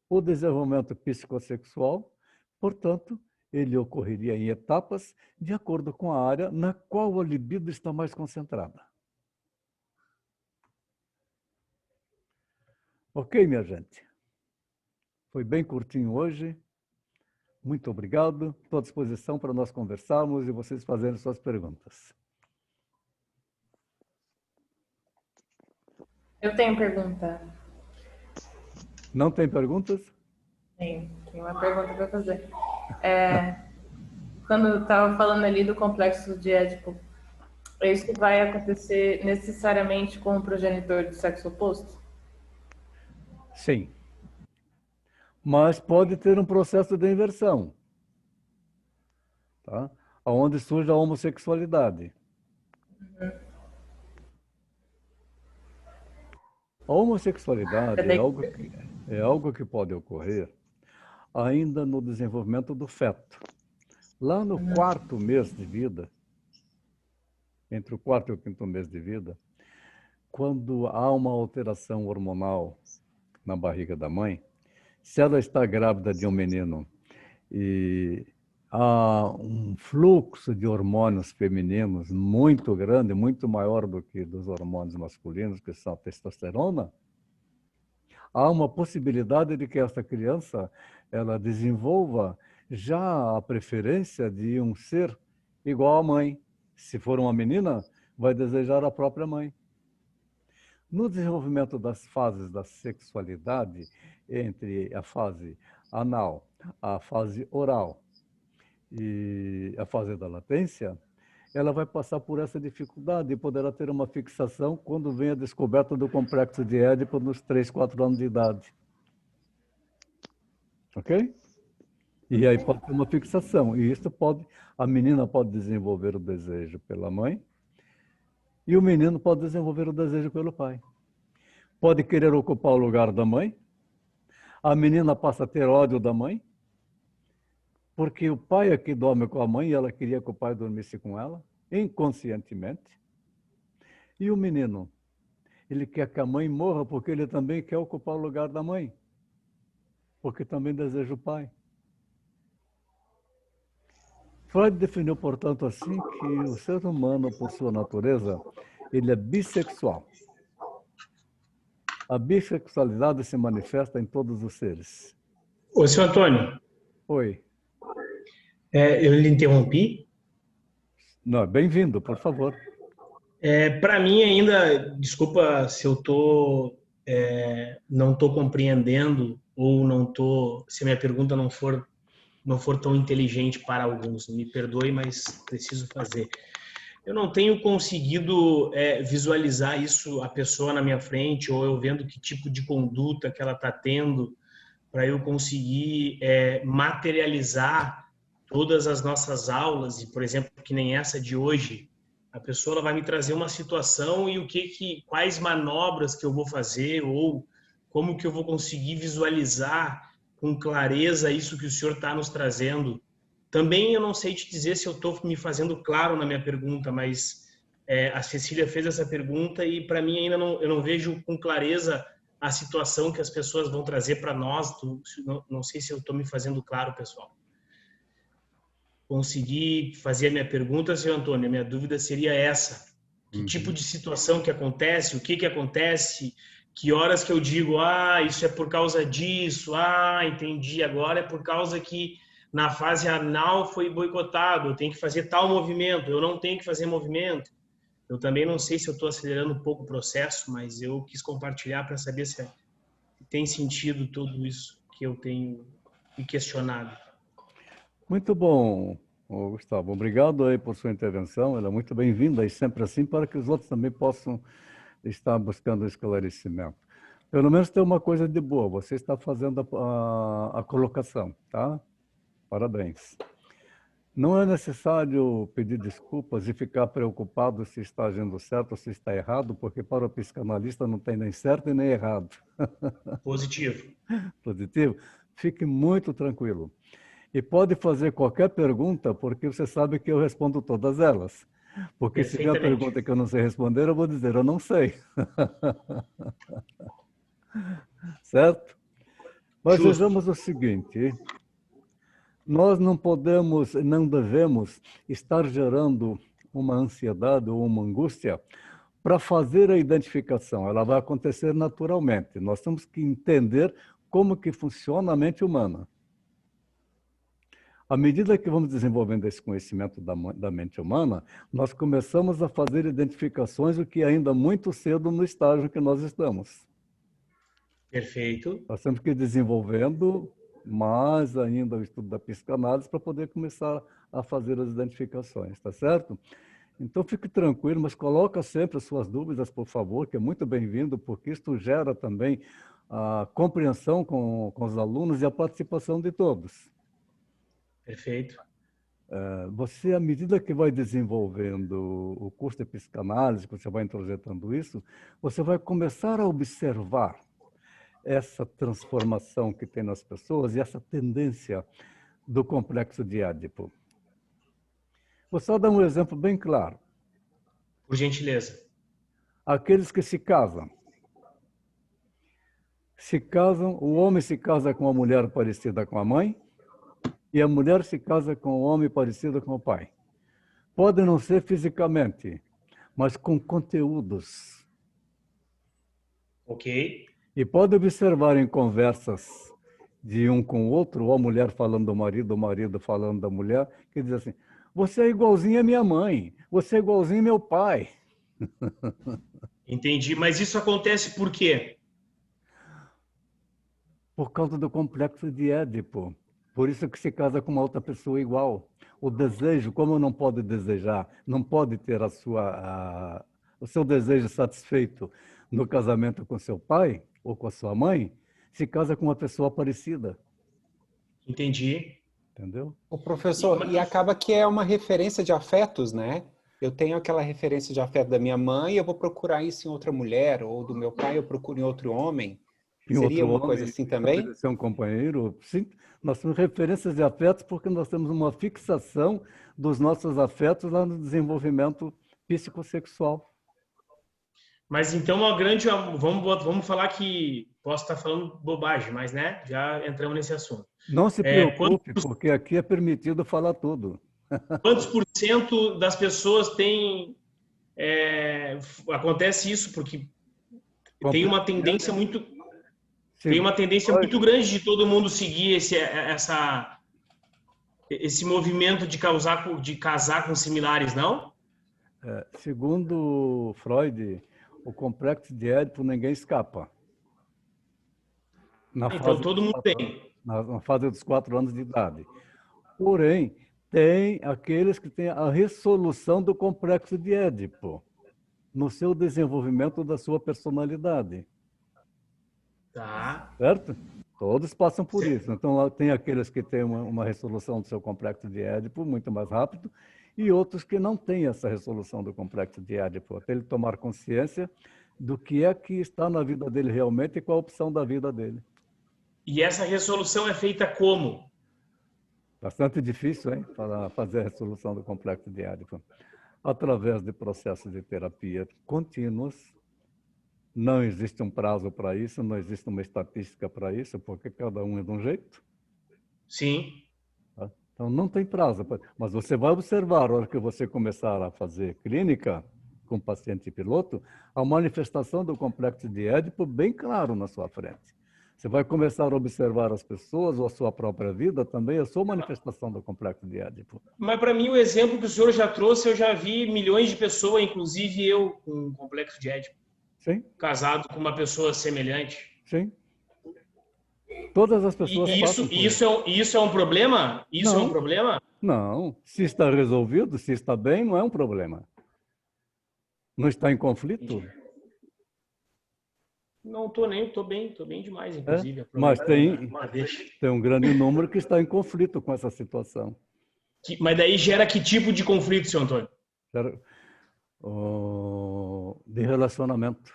O desenvolvimento psicossexual, portanto, ele ocorreria em etapas de acordo com a área na qual a libido está mais concentrada. Ok, minha gente? Foi bem curtinho hoje. Muito obrigado. Estou à disposição para nós conversarmos e vocês fazerem suas perguntas. Eu tenho pergunta. Não tem perguntas? Tem uma pergunta para fazer. Quando eu estava falando ali do complexo de Édipo, é isso que vai acontecer necessariamente com o progenitor do sexo oposto? Sim. Mas pode ter um processo de inversão, tá? Onde surge a homossexualidade. A homossexualidade é algo que pode ocorrer ainda no desenvolvimento do feto. Lá no 4º mês de vida, entre o 4º e o 5º mês de vida, quando há uma alteração hormonal na barriga da mãe, se ela está grávida de um menino e há um fluxo de hormônios femininos muito grande, muito maior do que dos hormônios masculinos, que são a testosterona, há uma possibilidade de que essa criança ela desenvolva já a preferência de um ser igual à mãe. Se for uma menina, vai desejar a própria mãe. No desenvolvimento das fases da sexualidade, entre a fase anal, a fase oral e a fase da latência, ela vai passar por essa dificuldade e poderá ter uma fixação quando vem a descoberta do complexo de Édipo nos 3, 4 anos de idade. Ok? E aí pode ter uma fixação. E isso a menina pode desenvolver o desejo pela mãe e o menino pode desenvolver o desejo pelo pai. Pode querer ocupar o lugar da mãe. A menina passa a ter ódio da mãe, porque o pai é que dorme com a mãe e ela queria que o pai dormisse com ela, inconscientemente. E o menino, ele quer que a mãe morra porque ele também quer ocupar o lugar da mãe, porque também deseja o pai. Freud definiu, portanto, assim que o ser humano, por sua natureza, ele é bissexual. A bissexualidade se manifesta em todos os seres. Ô, senhor Antônio. Oi. Eu lhe interrompi? Não, bem-vindo, por favor. Para mim ainda, desculpa se eu não estou compreendendo ou se a minha pergunta não for tão inteligente para alguns. Me perdoe, mas preciso fazer. Eu não tenho conseguido visualizar isso, a pessoa na minha frente, ou eu vendo que tipo de conduta que ela está tendo, para eu conseguir materializar todas as nossas aulas, e, por exemplo, que nem essa de hoje, a pessoa ela vai me trazer uma situação e quais manobras que eu vou fazer, ou como que eu vou conseguir visualizar com clareza isso que o senhor está nos trazendo. Também eu não sei te dizer se eu estou me fazendo claro na minha pergunta, mas a Cecília fez essa pergunta e para mim ainda eu não vejo com clareza a situação que as pessoas vão trazer para nós. Não sei se eu estou me fazendo claro, pessoal. Consegui fazer a minha pergunta, senhor Antônio. A minha dúvida seria essa. Que tipo de situação que acontece? O que acontece? Que horas que eu digo, isso é por causa disso, entendi, agora é por causa que na fase anal foi boicotado, eu tenho que fazer tal movimento, eu não tenho que fazer movimento. Eu também não sei se eu estou acelerando um pouco o processo, mas eu quis compartilhar para saber se tem sentido tudo isso que eu tenho me questionado. Muito bom, Ô, Gustavo, obrigado aí por sua intervenção. Ela é muito bem-vinda e sempre assim para que os outros também possam estar buscando esclarecimento. Pelo menos tem uma coisa de boa, você está fazendo a colocação, tá? Parabéns. Não é necessário pedir desculpas e ficar preocupado se está agindo certo ou se está errado, porque para o psicanalista não tem nem certo e nem errado. Positivo. Positivo? Fique muito tranquilo. E pode fazer qualquer pergunta, porque você sabe que eu respondo todas elas. Porque se vier a pergunta que eu não sei responder, eu vou dizer, eu não sei. Certo? Mas Justo. vejamos o seguinte, nós não podemos, não devemos estar gerando uma ansiedade ou uma angústia para fazer a identificação. Ela vai acontecer naturalmente. Nós temos que entender como que funciona a mente humana. À medida que vamos desenvolvendo esse conhecimento da mente humana, nós começamos a fazer identificações, o que é ainda muito cedo no estágio que nós estamos. Perfeito. Nós temos que ir desenvolvendo mais ainda o estudo da psicanálise para poder começar a fazer as identificações, tá certo? Então fique tranquilo, mas coloca sempre as suas dúvidas, por favor, que é muito bem-vindo, porque isso gera também a compreensão com os alunos e a participação de todos. Perfeito. Você, à medida que vai desenvolvendo o curso de psicanálise, que você vai introjetando isso, você vai começar a observar essa transformação que tem nas pessoas e essa tendência do complexo de Édipo. Vou só dar um exemplo bem claro. Por gentileza. Aqueles que se casam, o homem se casa com uma mulher parecida com a mãe e a mulher se casa com um homem parecido com o pai. Pode não ser fisicamente, mas com conteúdos. Ok. E pode observar em conversas de um com o outro, ou a mulher falando do marido, o marido falando da mulher, que diz assim, você é igualzinho a minha mãe, você é igualzinho ao meu pai. Entendi, mas isso acontece por quê? Por causa do complexo de Édipo. Por isso que se casa com uma outra pessoa igual. O desejo, como não pode desejar, não pode ter o seu desejo satisfeito no casamento com seu pai ou com a sua mãe, se casa com uma pessoa parecida. Entendi. Entendeu? O professor, e acaba que é uma referência de afetos, né? Eu tenho aquela referência de afeto da minha mãe, eu vou procurar isso em outra mulher, ou do meu pai eu procuro em outro homem. Seria uma coisa assim também? Ser um companheiro, sim. Nós temos referências de afetos porque nós temos uma fixação dos nossos afetos lá no desenvolvimento psicossexual. Mas então uma grande, vamos falar que posso estar falando bobagem, mas né, já entramos nesse assunto. Não se preocupe, porque aqui é permitido falar tudo. Quantos por cento das pessoas têm acontece isso porque tem uma tendência muito muito grande de todo mundo seguir esse movimento de casar com similares, não? Segundo Freud, o complexo de Édipo ninguém escapa. Então todo mundo tem. Na fase dos 4 anos de idade. Porém, tem aqueles que têm a resolução do complexo de Édipo no seu desenvolvimento da sua personalidade. Tá. Certo? Todos passam por isso. Então, tem aqueles que têm uma resolução do seu complexo de Édipo muito mais rápido e outros que não têm essa resolução do complexo de Édipo, até ele tomar consciência do que é que está na vida dele realmente e qual a opção da vida dele. E essa resolução é feita como? Bastante difícil, hein? Para fazer a resolução do complexo de Édipo. Através de processos de terapia contínuos. Não existe um prazo para isso, não existe uma estatística para isso, porque cada um é de um jeito. Sim. Então, não tem prazo. Mas você vai observar, na hora que você começar a fazer clínica com paciente piloto, a manifestação do complexo de Édipo bem claro na sua frente. Você vai começar a observar as pessoas ou a sua própria vida também, a sua manifestação do complexo de Édipo. Mas para mim o exemplo que o senhor já trouxe, eu já vi milhões de pessoas, inclusive eu, com complexo de Édipo. Sim. Casado com uma pessoa semelhante. Sim. Todas as pessoas isso é um problema? Isso não. é um problema? Não, se está resolvido, se está bem, não é um problema. Não está em conflito? Não estou nem, estou bem demais, inclusive. Mas tem um grande número que está em conflito com essa situação. Mas daí gera que tipo de conflito, senhor Antônio? De relacionamento.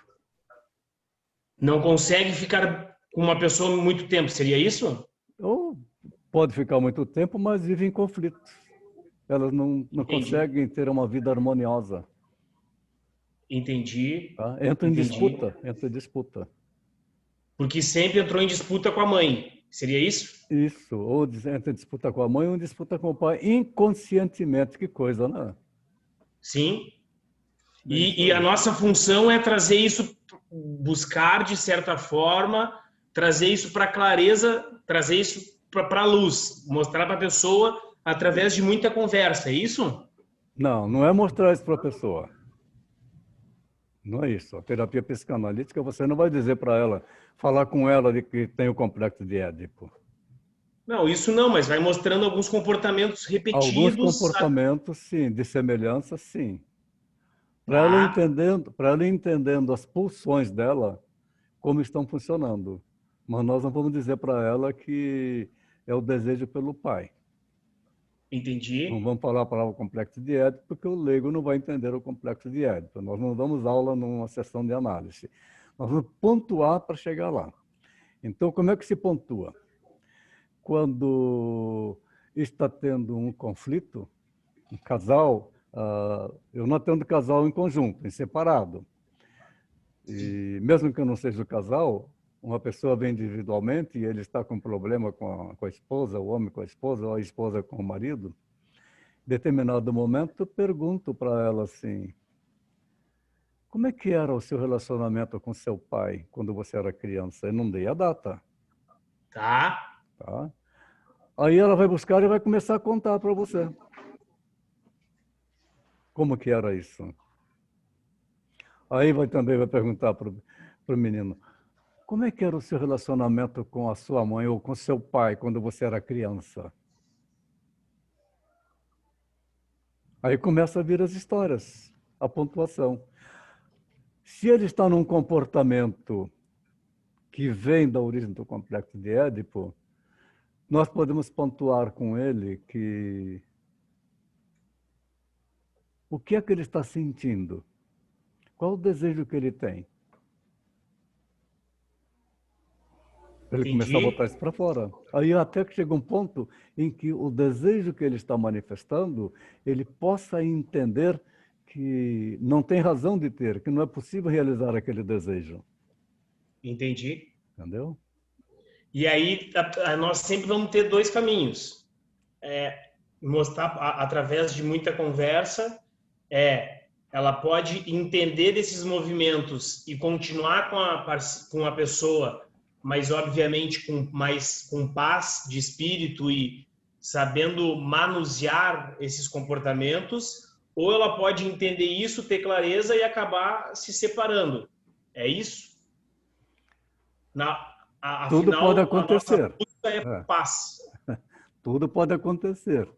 Não consegue ficar com uma pessoa muito tempo, seria isso? Ou pode ficar muito tempo, mas vive em conflito. Elas não conseguem ter uma vida harmoniosa. Entendi. Tá? Entra em disputa. Porque sempre entrou em disputa com a mãe. Seria isso? Isso. Ou entra em disputa com a mãe ou em disputa com o pai, inconscientemente. Que coisa, né? Sim. E a nossa função é trazer isso, buscar, de certa forma, trazer isso para a clareza, trazer isso para a luz, mostrar para a pessoa através de muita conversa, é isso? Não é mostrar isso para a pessoa. Não é isso. A terapia psicanalítica, você não vai dizer para ela, falar com ela de que tem o complexo de Édipo. Não, isso não, mas vai mostrando alguns comportamentos repetidos. Alguns comportamentos, sim, de semelhança, sim. Para ela entendendo as pulsões dela, como estão funcionando. Mas nós não vamos dizer para ela que é o desejo pelo pai. Entendi. Não vamos falar a palavra complexo de Édipo, porque o leigo não vai entender o complexo de Édipo. Nós não damos aula numa sessão de análise. Nós vamos pontuar para chegar lá. Então, como é que se pontua? Quando está tendo um conflito, um casal, eu não atendo casal em conjunto, em separado. E mesmo que eu não seja o casal, uma pessoa vem individualmente e ele está com problema com a esposa, o homem com a esposa, ou a esposa com o marido, em determinado momento eu pergunto para ela assim, como é que era o seu relacionamento com seu pai quando você era criança? Eu não dei a data. Tá. Aí ela vai buscar e vai começar a contar para você. Como que era isso? Aí também vai perguntar para o menino, como é que era o seu relacionamento com a sua mãe ou com seu pai quando você era criança? Aí começa a vir as histórias, a pontuação. Se ele está num comportamento que vem da origem do complexo de Édipo, nós podemos pontuar com ele que o que é que ele está sentindo? Qual o desejo que ele tem? Ele começar a botar isso para fora. Aí até que chega um ponto em que o desejo que ele está manifestando, ele possa entender que não tem razão de ter, que não é possível realizar aquele desejo. Entendi. Entendeu? E aí nós sempre vamos ter dois caminhos. Mostrar através de muita conversa, ela pode entender desses movimentos e continuar com a pessoa, mas obviamente com paz de espírito e sabendo manusear esses comportamentos, ou ela pode entender isso, ter clareza e acabar se separando. É isso? Tudo pode acontecer. A busca é paz. Tudo pode acontecer.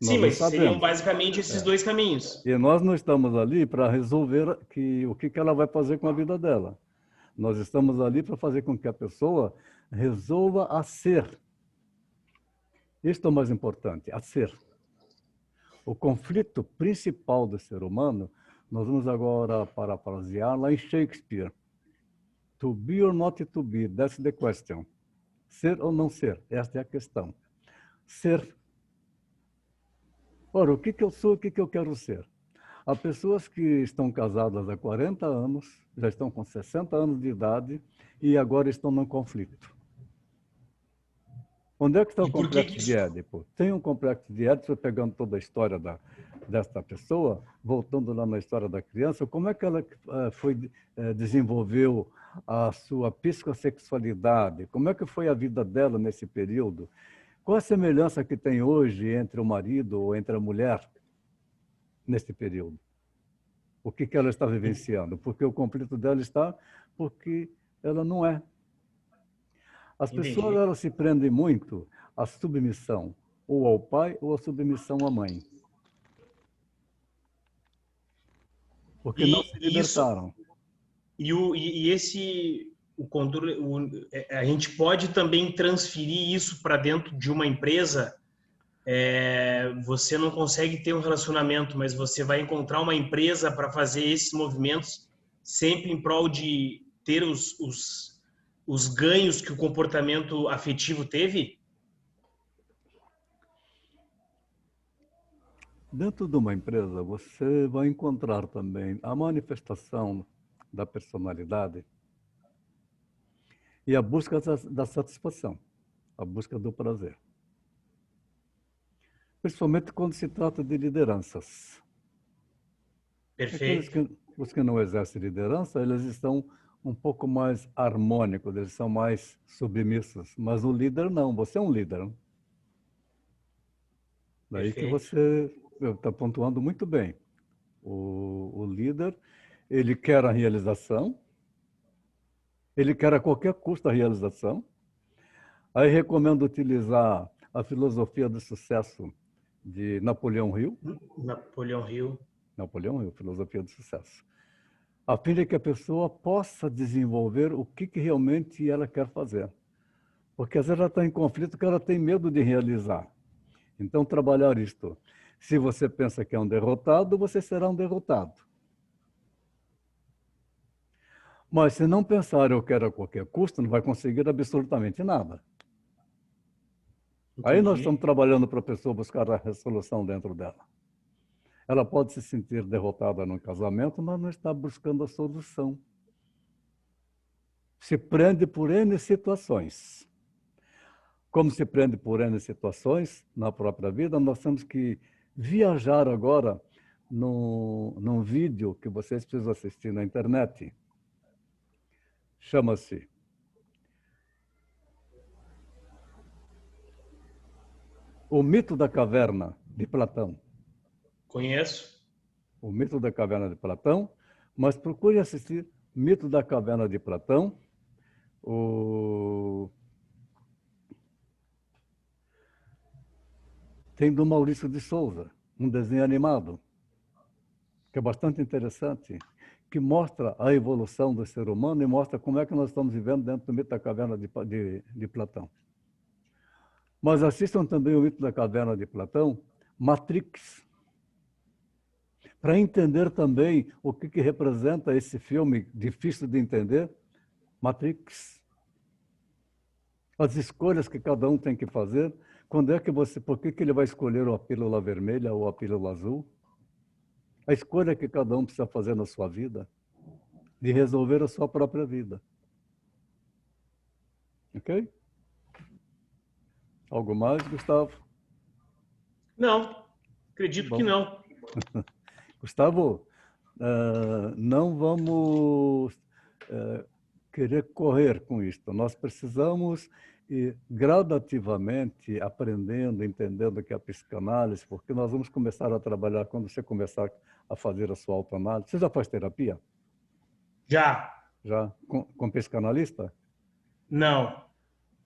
Sim, mas seriam basicamente esses dois caminhos. E nós não estamos ali para resolver o que ela vai fazer com a vida dela. Nós estamos ali para fazer com que a pessoa resolva a ser. Isso é o mais importante, a ser. O conflito principal do ser humano, nós vamos agora parafrasear lá em Shakespeare. To be or not to be, that's the question. Ser ou não ser, esta é a questão. Ser. Ora, o que eu sou, o que eu quero ser? Há pessoas que estão casadas há 40 anos, já estão com 60 anos de idade e agora estão num conflito. Onde é que está o complexo de Édipo? Tem um complexo de Édipo, pegando toda a história desta pessoa, voltando lá na história da criança, como é que ela desenvolveu a sua psicossexualidade? Como é que foi a vida dela nesse período? Qual a semelhança que tem hoje entre o marido ou entre a mulher nesse período? O que ela está vivenciando? Porque o conflito dela está porque ela não é. As pessoas elas se prendem muito à submissão. ou ao pai ou a submissão à mãe. Porque não se libertaram. O controle, a gente pode também transferir isso para dentro de uma empresa. Você não consegue ter um relacionamento, mas você vai encontrar uma empresa para fazer esses movimentos sempre em prol de ter os ganhos que o comportamento afetivo teve? Dentro de uma empresa, você vai encontrar também a manifestação da personalidade e a busca da satisfação, a busca do prazer. Principalmente quando se trata de lideranças. Perfeito. Os que não exercem liderança, eles estão um pouco mais harmônicos, eles são mais submissos. Mas o líder não, você é um líder. Daí que você está pontuando muito bem. O líder, ele quer a realização, ele quer a qualquer custo a realização. Aí recomendo utilizar a filosofia do sucesso de Napoleão Hill. Napoleão Hill, filosofia do sucesso. A fim de que a pessoa possa desenvolver o que realmente ela quer fazer. Porque às vezes ela está em conflito porque ela tem medo de realizar. Então, trabalhar isto. Se você pensa que é um derrotado, você será um derrotado. Mas se não pensar eu quero a qualquer custo, não vai conseguir absolutamente nada. Aí nós estamos trabalhando para a pessoa buscar a resolução dentro dela. Ela pode se sentir derrotada no casamento, mas não está buscando a solução. Se prende por N situações. Como se prende por N situações na própria vida, nós temos que viajar agora num vídeo que vocês precisam assistir na internet. Chama-se O Mito da Caverna, de Platão. Conheço. O Mito da Caverna de Platão, mas procure assistir Mito da Caverna de Platão. Tem do Maurício de Souza, um desenho animado, que é bastante interessante, que mostra a evolução do ser humano e mostra como é que nós estamos vivendo dentro do Mito da Caverna de Platão. Mas assistam também o Mito da Caverna de Platão, Matrix, para entender também o que representa esse filme difícil de entender, Matrix. As escolhas que cada um tem que fazer, por que ele vai escolher a pílula vermelha ou a pílula azul? A escolha que cada um precisa fazer na sua vida, de resolver a sua própria vida. Ok? Algo mais, Gustavo? Não, acredito que não. Gustavo, não vamos querer correr com isto. Nós precisamos ir gradativamente aprendendo, entendendo o que é a psicanálise, porque nós vamos começar a trabalhar quando você começar a fazer a sua autoanálise. Você já faz terapia? Já. Já? Com psicanalista? Não.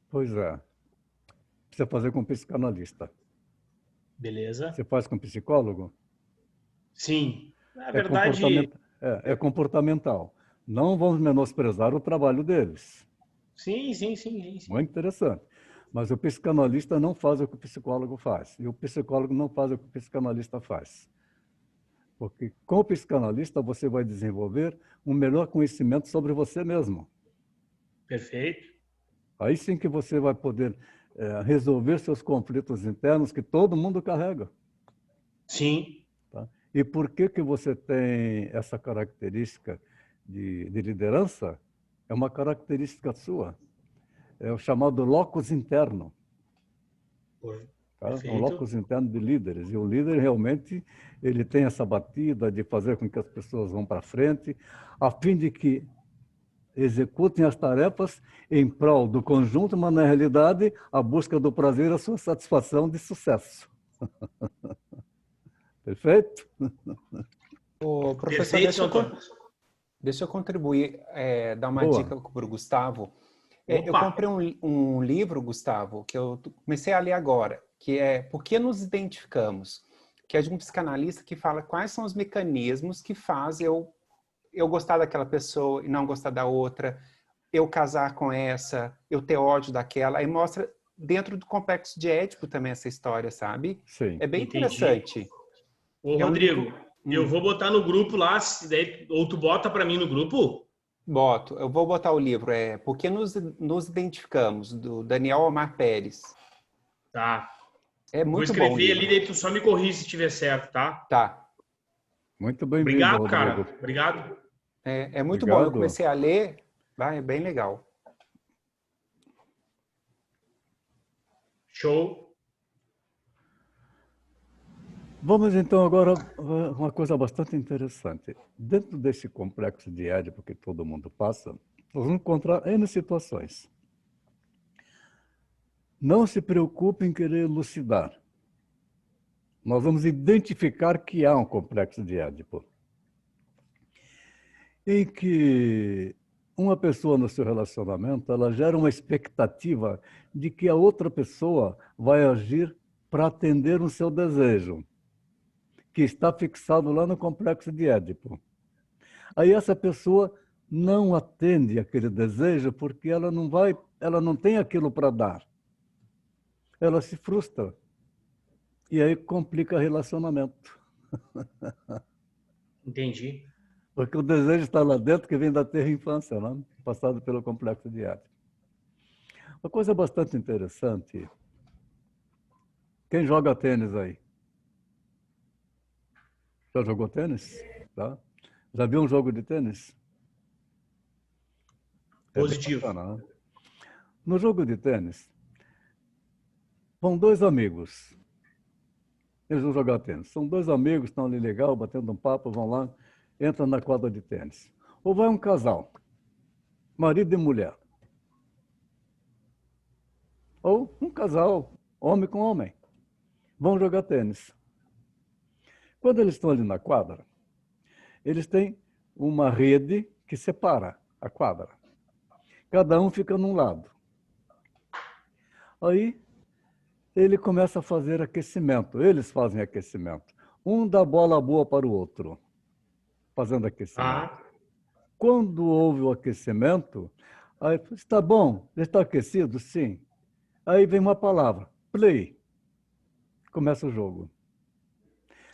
Pois é. Precisa fazer com psicanalista. Beleza. Você faz com psicólogo? Sim. Na verdade... É comportamental. Não vamos menosprezar o trabalho deles. Sim. Muito interessante. Mas o psicanalista não faz o que o psicólogo faz. E o psicólogo não faz o que o psicanalista faz. Porque com o psicanalista você vai desenvolver um melhor conhecimento sobre você mesmo. Perfeito. Aí sim que você vai poder resolver seus conflitos internos que todo mundo carrega. Sim. Tá? E por que você tem essa característica de liderança? É uma característica sua. É o chamado locus interno. Tá? É um locus interno de líderes. E o líder realmente ele tem essa batida de fazer com que as pessoas vão para frente, a fim de que executem as tarefas em prol do conjunto, mas na realidade a busca do prazer é a sua satisfação de sucesso. Perfeito? Ô, professor, Perfeito, deixa eu contribuir, dar uma Boa. dica para o Gustavo. Eu comprei um livro, Gustavo, que eu comecei a ler agora. que é Por que nos identificamos? Que é de um psicanalista que fala quais são os mecanismos que fazem eu gostar daquela pessoa e não gostar da outra, eu casar com essa, eu ter ódio daquela. Aí mostra dentro do complexo de Édipo também essa história, sabe? Sim. É bem Entendi. interessante. Ô, É um Rodrigo, livro- eu vou botar no grupo lá, ou tu bota para mim no grupo? Boto. Eu vou botar o livro, Por que nos identificamos, do Daniel Omar Pérez. Tá. É Vou muito bom o escrever ali, livro. daí tu só me corrige se estiver certo, tá? Tá. Muito bem-vindo, Obrigado, Rodrigo. cara. Obrigado. É muito bom. Eu Obrigado. comecei a ler, é bem legal. Show. Vamos então agora uma coisa bastante interessante. Dentro desse complexo de Édipo que todo mundo passa, nós vamos encontrar N situações. Não se preocupe em querer elucidar. Nós vamos identificar que há um complexo de Édipo. Em que uma pessoa no seu relacionamento, ela gera uma expectativa de que a outra pessoa vai agir para atender o seu desejo, que está fixado lá no complexo de Édipo. Aí essa pessoa não atende aquele desejo porque ela não tem aquilo para dar. Ela se frustra. E aí complica o relacionamento. Entendi. Porque o desejo está lá dentro, que vem da terra infância, né? Passado pelo complexo de Édipo. Uma coisa bastante interessante. Quem joga tênis aí? Já jogou tênis? Tá? Já viu um jogo de tênis? Positivo. Bacana, né? No jogo de tênis, vão dois amigos. Eles vão jogar tênis. São dois amigos, estão ali legal, batendo um papo, vão lá, entram na quadra de tênis. Ou vai um casal, marido e mulher. Ou um casal, homem com homem. Vão jogar tênis. Quando eles estão ali na quadra, eles têm uma rede que separa a quadra. Cada um fica num lado. Aí ele começa a fazer aquecimento. Eles fazem aquecimento. Um dá bola boa para o outro, fazendo aquecimento. Ah, Quando houve o aquecimento, aí está bom, já está aquecido? Sim. Aí vem uma palavra, play. Começa o jogo.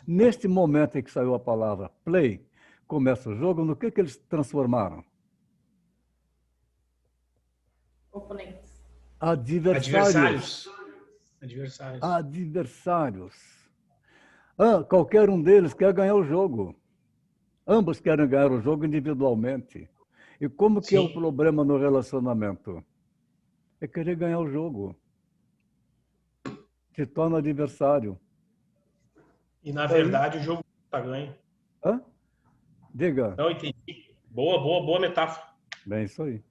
Neste momento em que saiu a palavra play, começa o jogo, no que eles transformaram? Oponentes. Adversários. Adversários. Adversários. Qualquer um deles quer ganhar o jogo. Ambos querem ganhar o jogo individualmente. E como que é o Sim. problema no relacionamento? É querer ganhar o jogo. Se torna adversário. E na verdade o jogo tá ganho. Diga. Não entendi. Boa metáfora. Bem, isso aí.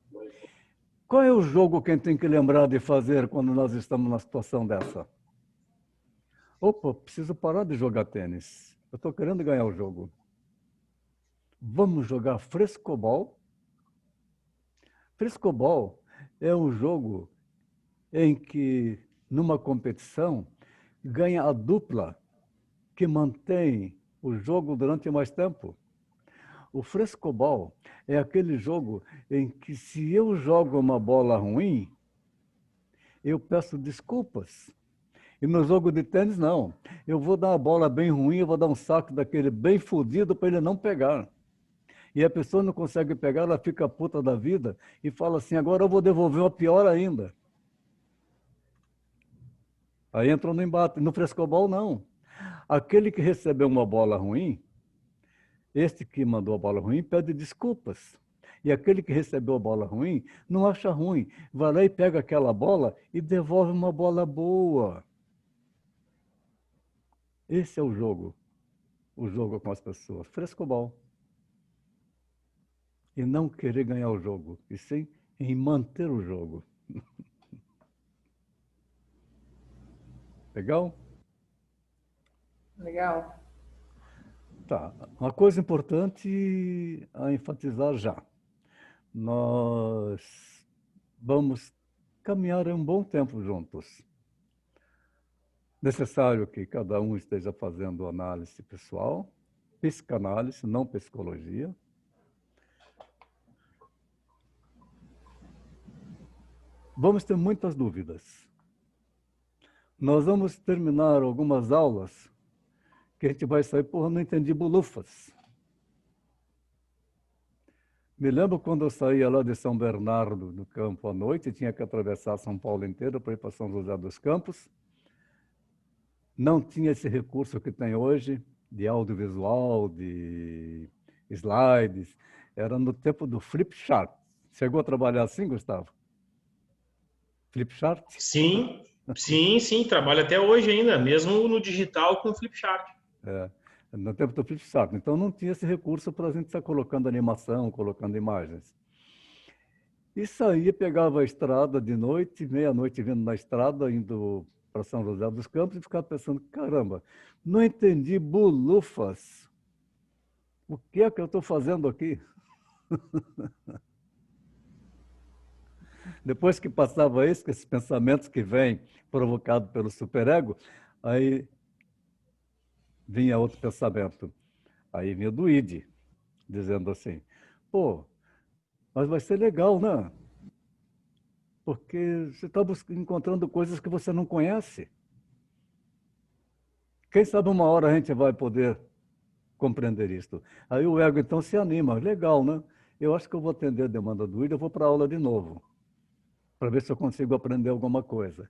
Qual é o jogo que a gente tem que lembrar de fazer quando nós estamos numa situação dessa? Opa, preciso parar de jogar tênis. Eu estou querendo ganhar o jogo. Vamos jogar frescobol? Frescobol é um jogo em que, numa competição, ganha a dupla que mantém o jogo durante mais tempo. O frescobol é aquele jogo em que, se eu jogo uma bola ruim, eu peço desculpas. E no jogo de tênis, não. Eu vou dar uma bola bem ruim, eu vou dar um saco daquele bem fodido para ele não pegar. E a pessoa não consegue pegar, ela fica puta da vida e fala assim, agora eu vou devolver uma pior ainda. Aí entrou no embate. No frescobol, não. Aquele que recebeu uma bola ruim, este que mandou a bola ruim pede desculpas. E aquele que recebeu a bola ruim não acha ruim. Vai lá e pega aquela bola e devolve uma bola boa. Esse é o jogo com as pessoas. Frescobol. E não querer ganhar o jogo, e sim em manter o jogo. Legal? Legal. Tá. Uma coisa importante a enfatizar já. Nós vamos caminhar um bom tempo juntos. Necessário que cada um esteja fazendo análise pessoal, psicanálise, não psicologia. Vamos ter muitas dúvidas. Nós vamos terminar algumas aulas que a gente vai sair, porra, não entendi bolufas. Me lembro quando eu saía lá de São Bernardo do Campo à noite, tinha que atravessar São Paulo inteiro para ir para São José dos Campos. Não tinha esse recurso que tem hoje, de audiovisual, de slides. Era no tempo do flip chart. Chegou a trabalhar assim, Gustavo? Flip chart? Sim, trabalho até hoje ainda, mesmo no digital com flip chart. No tempo do flip chart. Então não tinha esse recurso para a gente estar colocando animação, colocando imagens. E saía, pegava a estrada de noite, meia-noite vindo na estrada, indo para São José dos Campos, e ficava pensando, caramba, não entendi bolufas. O que é que eu estou fazendo aqui? Depois que passava isso, com esses pensamentos que vêm provocados pelo superego, aí vinha outro pensamento. Aí vinha do id, dizendo assim, pô, mas vai ser legal, né? Porque você está encontrando coisas que você não conhece. Quem sabe uma hora a gente vai poder compreender isso. Aí o ego, então, se anima. Legal, né? Eu acho que eu vou atender a demanda do id, eu vou para a aula de novo, para ver se eu consigo aprender alguma coisa.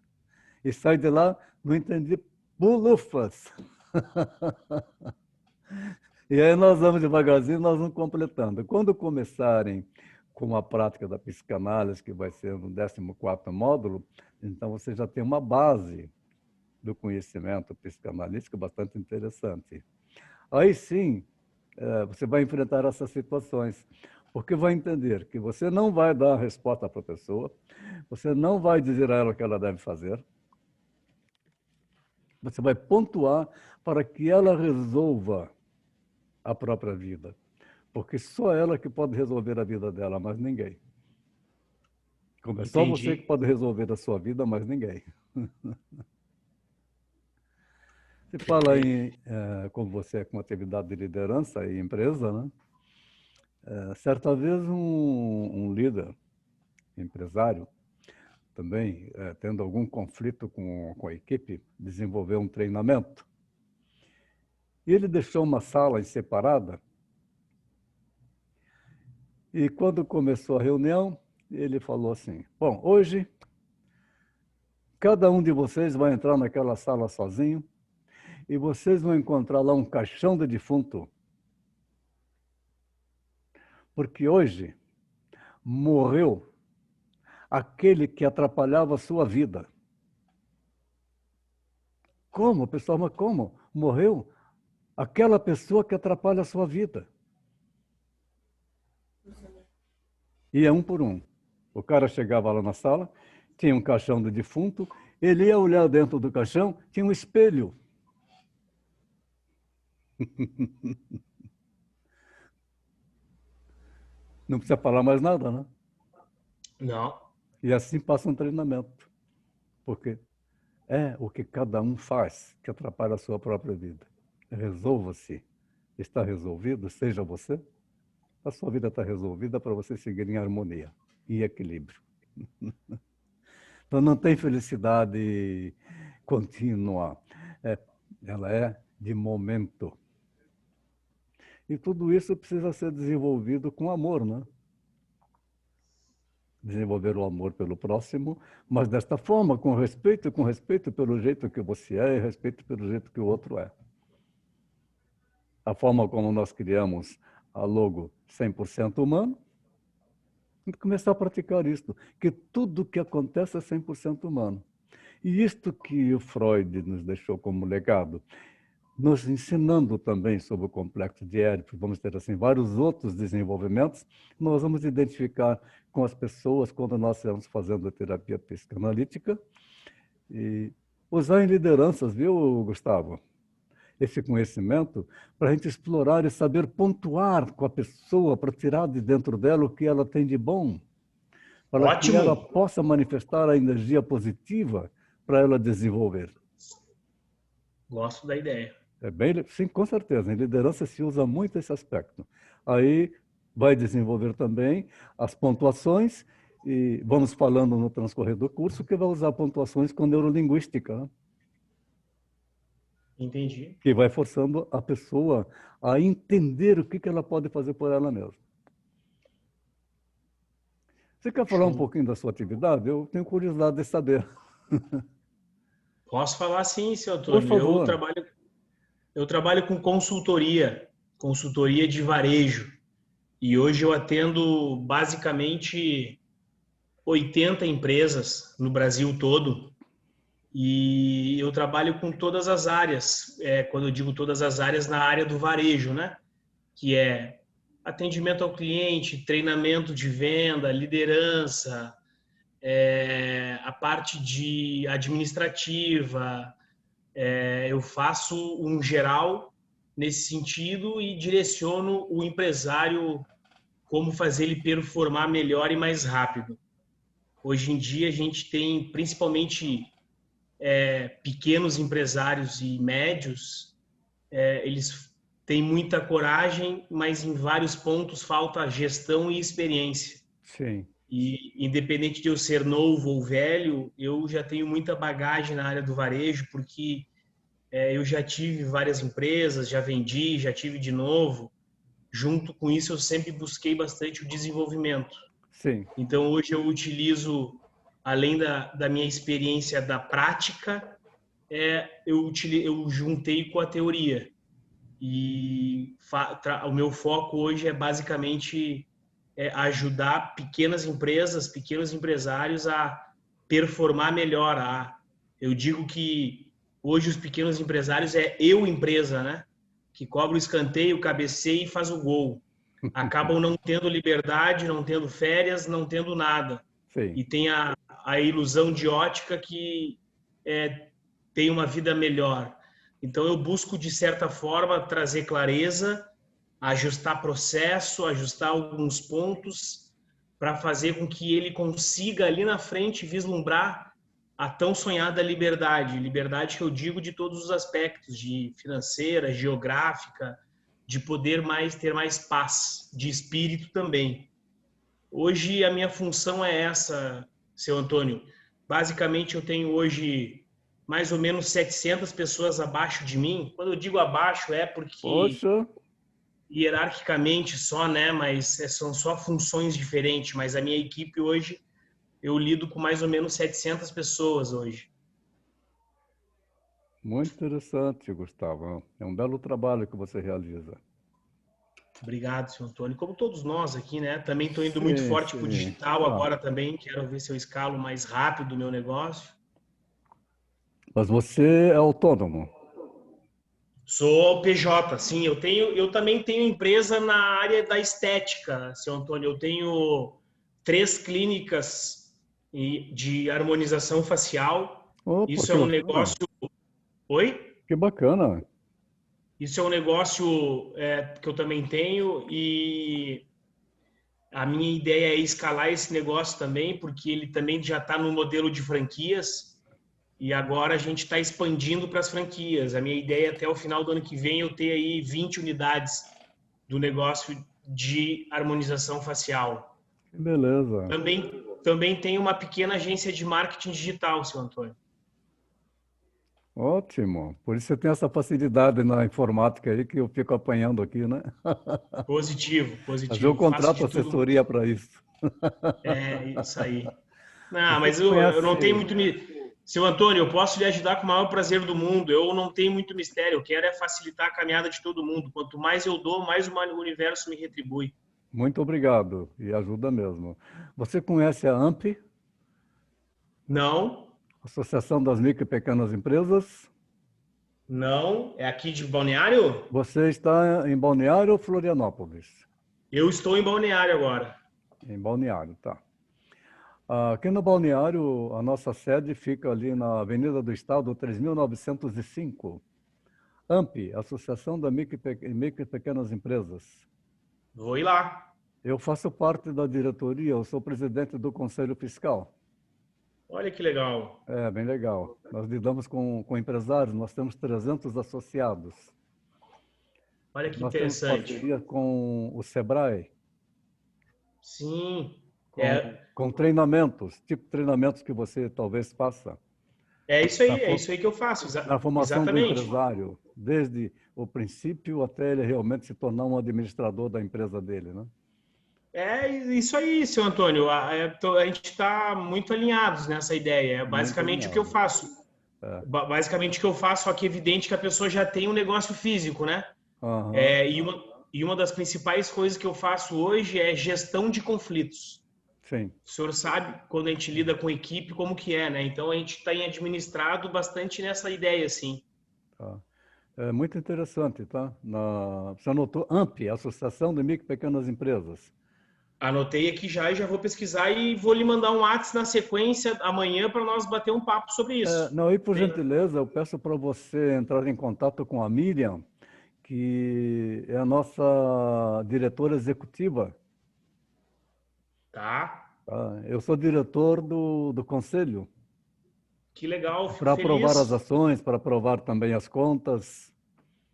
E sai de lá, não entendi bolufas. E aí nós vamos devagarzinho, nós vamos completando. Quando começarem com a prática da psicanálise, que vai ser no 14º módulo, então você já tem uma base do conhecimento psicanalítico bastante interessante. Aí sim, você vai enfrentar essas situações, porque vai entender que você não vai dar a resposta para a pessoa, você não vai dizer a ela o que ela deve fazer, você vai pontuar para que ela resolva a própria vida. Porque só ela que pode resolver a vida dela, mas ninguém. Como é só você que pode resolver a sua vida, mas ninguém. Você fala em, como você é com atividade de liderança e empresa, né? Certa vez um líder, empresário, também tendo algum conflito com a equipe, desenvolveu um treinamento. E ele deixou uma sala separada. E quando começou a reunião, ele falou assim, bom, hoje, cada um de vocês vai entrar naquela sala sozinho e vocês vão encontrar lá um caixão de defunto. Porque hoje morreu aquele que atrapalhava a sua vida. Como, pessoal? Mas como? Morreu aquela pessoa que atrapalha a sua vida. E é um por um. O cara chegava lá na sala, tinha um caixão de defunto, ele ia olhar dentro do caixão, tinha um espelho. Não precisa falar mais nada, né? Não. E assim passa um treinamento. Porque é o que cada um faz que atrapalha a sua própria vida. Resolva-se. Está resolvido? Seja você. A sua vida está resolvida para você seguir em harmonia e equilíbrio. Então não tem felicidade contínua. Ela é de momento. E tudo isso precisa ser desenvolvido com amor, né? Desenvolver o amor pelo próximo, mas desta forma, com respeito pelo jeito que você é e respeito pelo jeito que o outro é. A forma como nós criamos a logo 100% humano, tem que começar a praticar isto, que tudo que acontece é 100% humano. E isto que o Freud nos deixou como legado, nos ensinando também sobre o complexo de Édipo, vamos ter assim vários outros desenvolvimentos, nós vamos identificar com as pessoas quando nós estamos fazendo a terapia psicanalítica e usar em lideranças, viu, Gustavo? Esse conhecimento para a gente explorar e saber pontuar com a pessoa para tirar de dentro dela o que ela tem de bom, para que ela possa manifestar a energia positiva para ela desenvolver. Gosto da ideia. Sim, com certeza. Em liderança se usa muito esse aspecto. Aí vai desenvolver também as pontuações e vamos falando no transcorrer do curso que vai usar pontuações com neurolinguística, né? Entendi. Que vai forçando a pessoa a entender o que ela pode fazer por ela mesma. Você quer falar um Show. pouquinho da sua atividade? Eu tenho curiosidade de saber. Posso falar sim, seu Por Antônio. favor. Eu trabalho com consultoria de varejo. E hoje eu atendo basicamente 80 empresas no Brasil todo. E eu trabalho com todas as áreas. Quando eu digo todas as áreas, na área do varejo, né? Que é atendimento ao cliente, treinamento de venda, liderança, a parte de administrativa. Eu faço um geral nesse sentido e direciono o empresário como fazer ele performar melhor e mais rápido. Hoje em dia a gente tem principalmente pequenos empresários e médios, eles têm muita coragem, mas em vários pontos falta gestão e experiência. Sim. E independente de eu ser novo ou velho, eu já tenho muita bagagem na área do varejo, porque eu já tive várias empresas, já vendi, já tive de novo. Junto com isso, eu sempre busquei bastante o desenvolvimento. Sim. Então, hoje eu utilizo, além da minha experiência da prática, eu juntei com a teoria. E o meu foco hoje é basicamente ajudar pequenas empresas, pequenos empresários a performar melhor. Eu digo que hoje os pequenos empresários é eu empresa, né? Que cobra o escanteio, cabeceia e faz o gol. Acabam não tendo liberdade, não tendo férias, não tendo nada. Sim. E tem a ilusão de ótica que tem uma vida melhor. Então eu busco, de certa forma, trazer clareza, ajustar processo, ajustar alguns pontos para fazer com que ele consiga ali na frente vislumbrar a tão sonhada liberdade. Liberdade que eu digo de todos os aspectos, de financeira, geográfica, de poder ter mais paz, de espírito também. Hoje a minha função é essa, seu Antônio. Basicamente eu tenho hoje mais ou menos 700 pessoas abaixo de mim. Quando eu digo abaixo é porque Poxa. hierarquicamente só, né? Mas são só funções diferentes. Mas a minha equipe hoje, eu lido com mais ou menos 700 pessoas hoje. Muito interessante, Gustavo. É um belo trabalho que você realiza. Obrigado, senhor Antônio. Como todos nós aqui, né? Também estou indo muito forte para o digital agora também. Quero ver se eu escalo mais rápido o meu negócio. Mas você é autônomo? Sou PJ, sim. Eu também tenho empresa na área da estética, senhor Antônio. Eu tenho 3 clínicas de harmonização facial. Opa, Isso é um negócio... Oi? Que bacana. Isso é um negócio que eu também tenho e a minha ideia é escalar esse negócio também, porque ele também já está no modelo de franquias e agora a gente está expandindo para as franquias. A minha ideia é até o final do ano que vem eu ter aí 20 unidades do negócio de harmonização facial. Que beleza. Também tem uma pequena agência de marketing digital, seu Antônio. Ótimo. Por isso você tem essa facilidade na informática aí que eu fico apanhando aqui, né? Positivo. Mas eu contrato assessoria para isso. Isso aí. Não, mas eu não tenho muito... Seu Antônio, eu posso lhe ajudar com o maior prazer do mundo. Eu não tenho muito mistério. Eu quero facilitar a caminhada de todo mundo. Quanto mais eu dou, mais o universo me retribui. Muito obrigado. E ajuda mesmo. Você conhece a AMP? Não. Associação das Micro e Pequenas Empresas? Não. É aqui de Balneário? Você está em Balneário ou Florianópolis? Eu estou em Balneário agora. Em Balneário, tá. Aqui no Balneário, a nossa sede fica ali na Avenida do Estado, 3.905. AMP, Associação das Micro e Pequenas Empresas. Vou ir lá. Eu faço parte da diretoria, eu sou presidente do Conselho Fiscal. Olha que legal. É, bem legal. Nós lidamos com empresários, nós temos 300 associados. Olha que Nós temos interessante. parceria com o Sebrae, Sim. com treinamentos, tipo treinamentos que você talvez faça. É isso aí que eu faço. Na formação do Exatamente. empresário, desde o princípio até ele realmente se tornar um administrador da empresa dele, né? É isso aí, seu Antônio. A gente está muito alinhados nessa ideia. É basicamente o que eu faço. Basicamente o que eu faço, só que é evidente que a pessoa já tem um negócio físico, né? Uhum. E uma das principais coisas que eu faço hoje é gestão de conflitos. Sim. O senhor sabe, quando a gente lida com equipe, como que é, né? Então, a gente tem administrado bastante nessa ideia, assim. Tá. É muito interessante, tá? Você anotou AMP, Associação de Micro e Pequenas Empresas. Anotei aqui já e já vou pesquisar e vou lhe mandar um WhatsApp na sequência amanhã para nós bater um papo sobre isso. Não, e por gentileza, eu peço para você entrar em contato com a Miriam, que é a nossa diretora executiva. Tá. Eu sou diretor do conselho. Que legal, fico para feliz. aprovar as ações, para aprovar também as contas.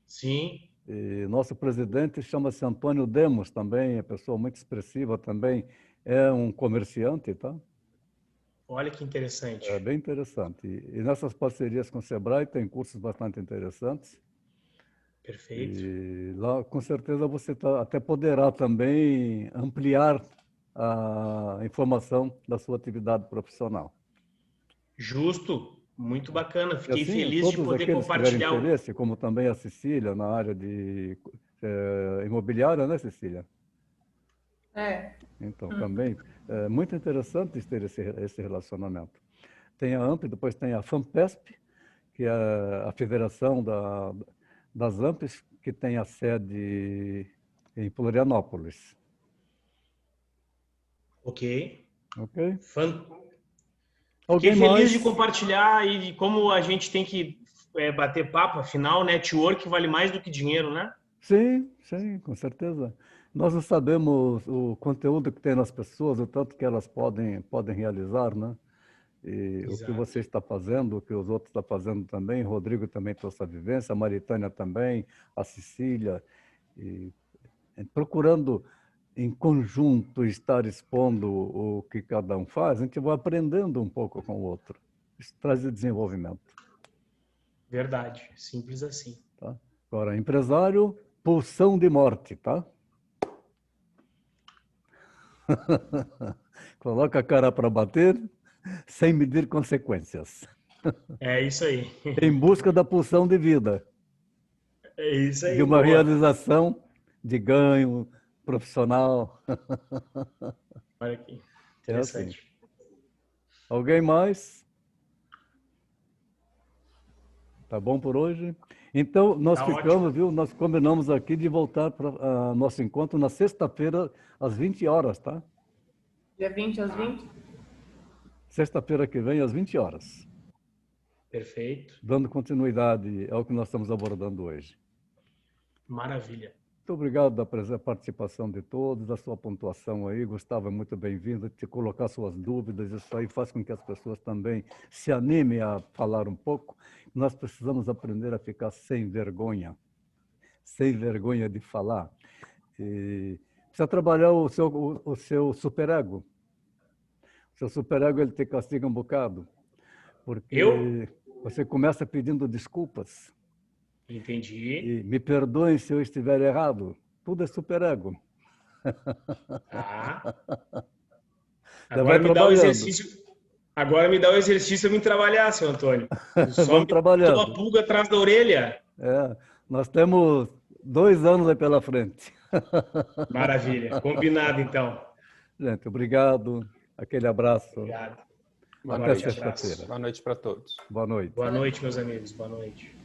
Sim. E nosso presidente chama-se Antônio Demos também, é pessoa muito expressiva também, é um comerciante, tá? Olha que interessante. É bem interessante. E nessas parcerias com o Sebrae tem cursos bastante interessantes. Perfeito. E lá, com certeza, você até poderá também ampliar a informação da sua atividade profissional. Justo. Muito bacana. Fiquei assim, feliz de poder compartilhar. Que interesse, como também a Cecília, na área de imobiliária, né, Cecília? É. Então, também é muito interessante ter esse relacionamento. Tem a AMP, depois tem a FAMPESP, que é a Federação das AMPs, que tem a sede em Florianópolis. Ok. Ok? Fiquei feliz de compartilhar e de como a gente tem que bater papo, afinal, network vale mais do que dinheiro, né? Sim, sim, com certeza. Nós não sabemos o conteúdo que tem nas pessoas, o tanto que elas podem realizar, né? E Exato. o que você está fazendo, o que os outros estão fazendo também, o Rodrigo também trouxe essa vivência, a Maritânia também, a Cecília, e procurando em conjunto estar expondo o que cada um faz, a gente vai aprendendo um pouco com o outro. Isso traz desenvolvimento. Verdade, simples assim. Tá? Agora, empresário, pulsão de morte, tá? Coloca a cara para bater, sem medir consequências. É isso aí. Em busca da pulsão de vida. É isso aí. De uma realização de ganho profissional. Olha aqui. É Interessante. assim. Alguém mais? Tá bom por hoje? Então, nós ficamos, viu? Nós combinamos aqui de voltar para nosso encontro na sexta-feira, às 20 horas, tá? Dia 20 às 20? Sexta-feira que vem, às 20 horas. Perfeito. Dando continuidade ao que nós estamos abordando hoje. Maravilha. Muito obrigado da participação de todos, da sua pontuação aí. Gustavo é muito bem-vindo, de colocar suas dúvidas. Isso aí faz com que as pessoas também se animem a falar um pouco. Nós precisamos aprender a ficar sem vergonha de falar. E precisa trabalhar o seu superego. O seu superego, ele te castiga um bocado. Porque você começa pedindo desculpas. Entendi. E me perdoem se eu estiver errado. Tudo é superego. Tá. Agora me dá o exercício. Agora me dá o exercício para me trabalhar, seu Antônio. Vamos trabalhando. Uma pulga atrás da orelha. Nós temos 2 anos aí pela frente. Maravilha. Combinado, então. Gente, obrigado. Aquele abraço. Obrigado. Até sexta-feira. Boa noite para todos. Boa noite. Boa noite, meus amigos. Boa noite.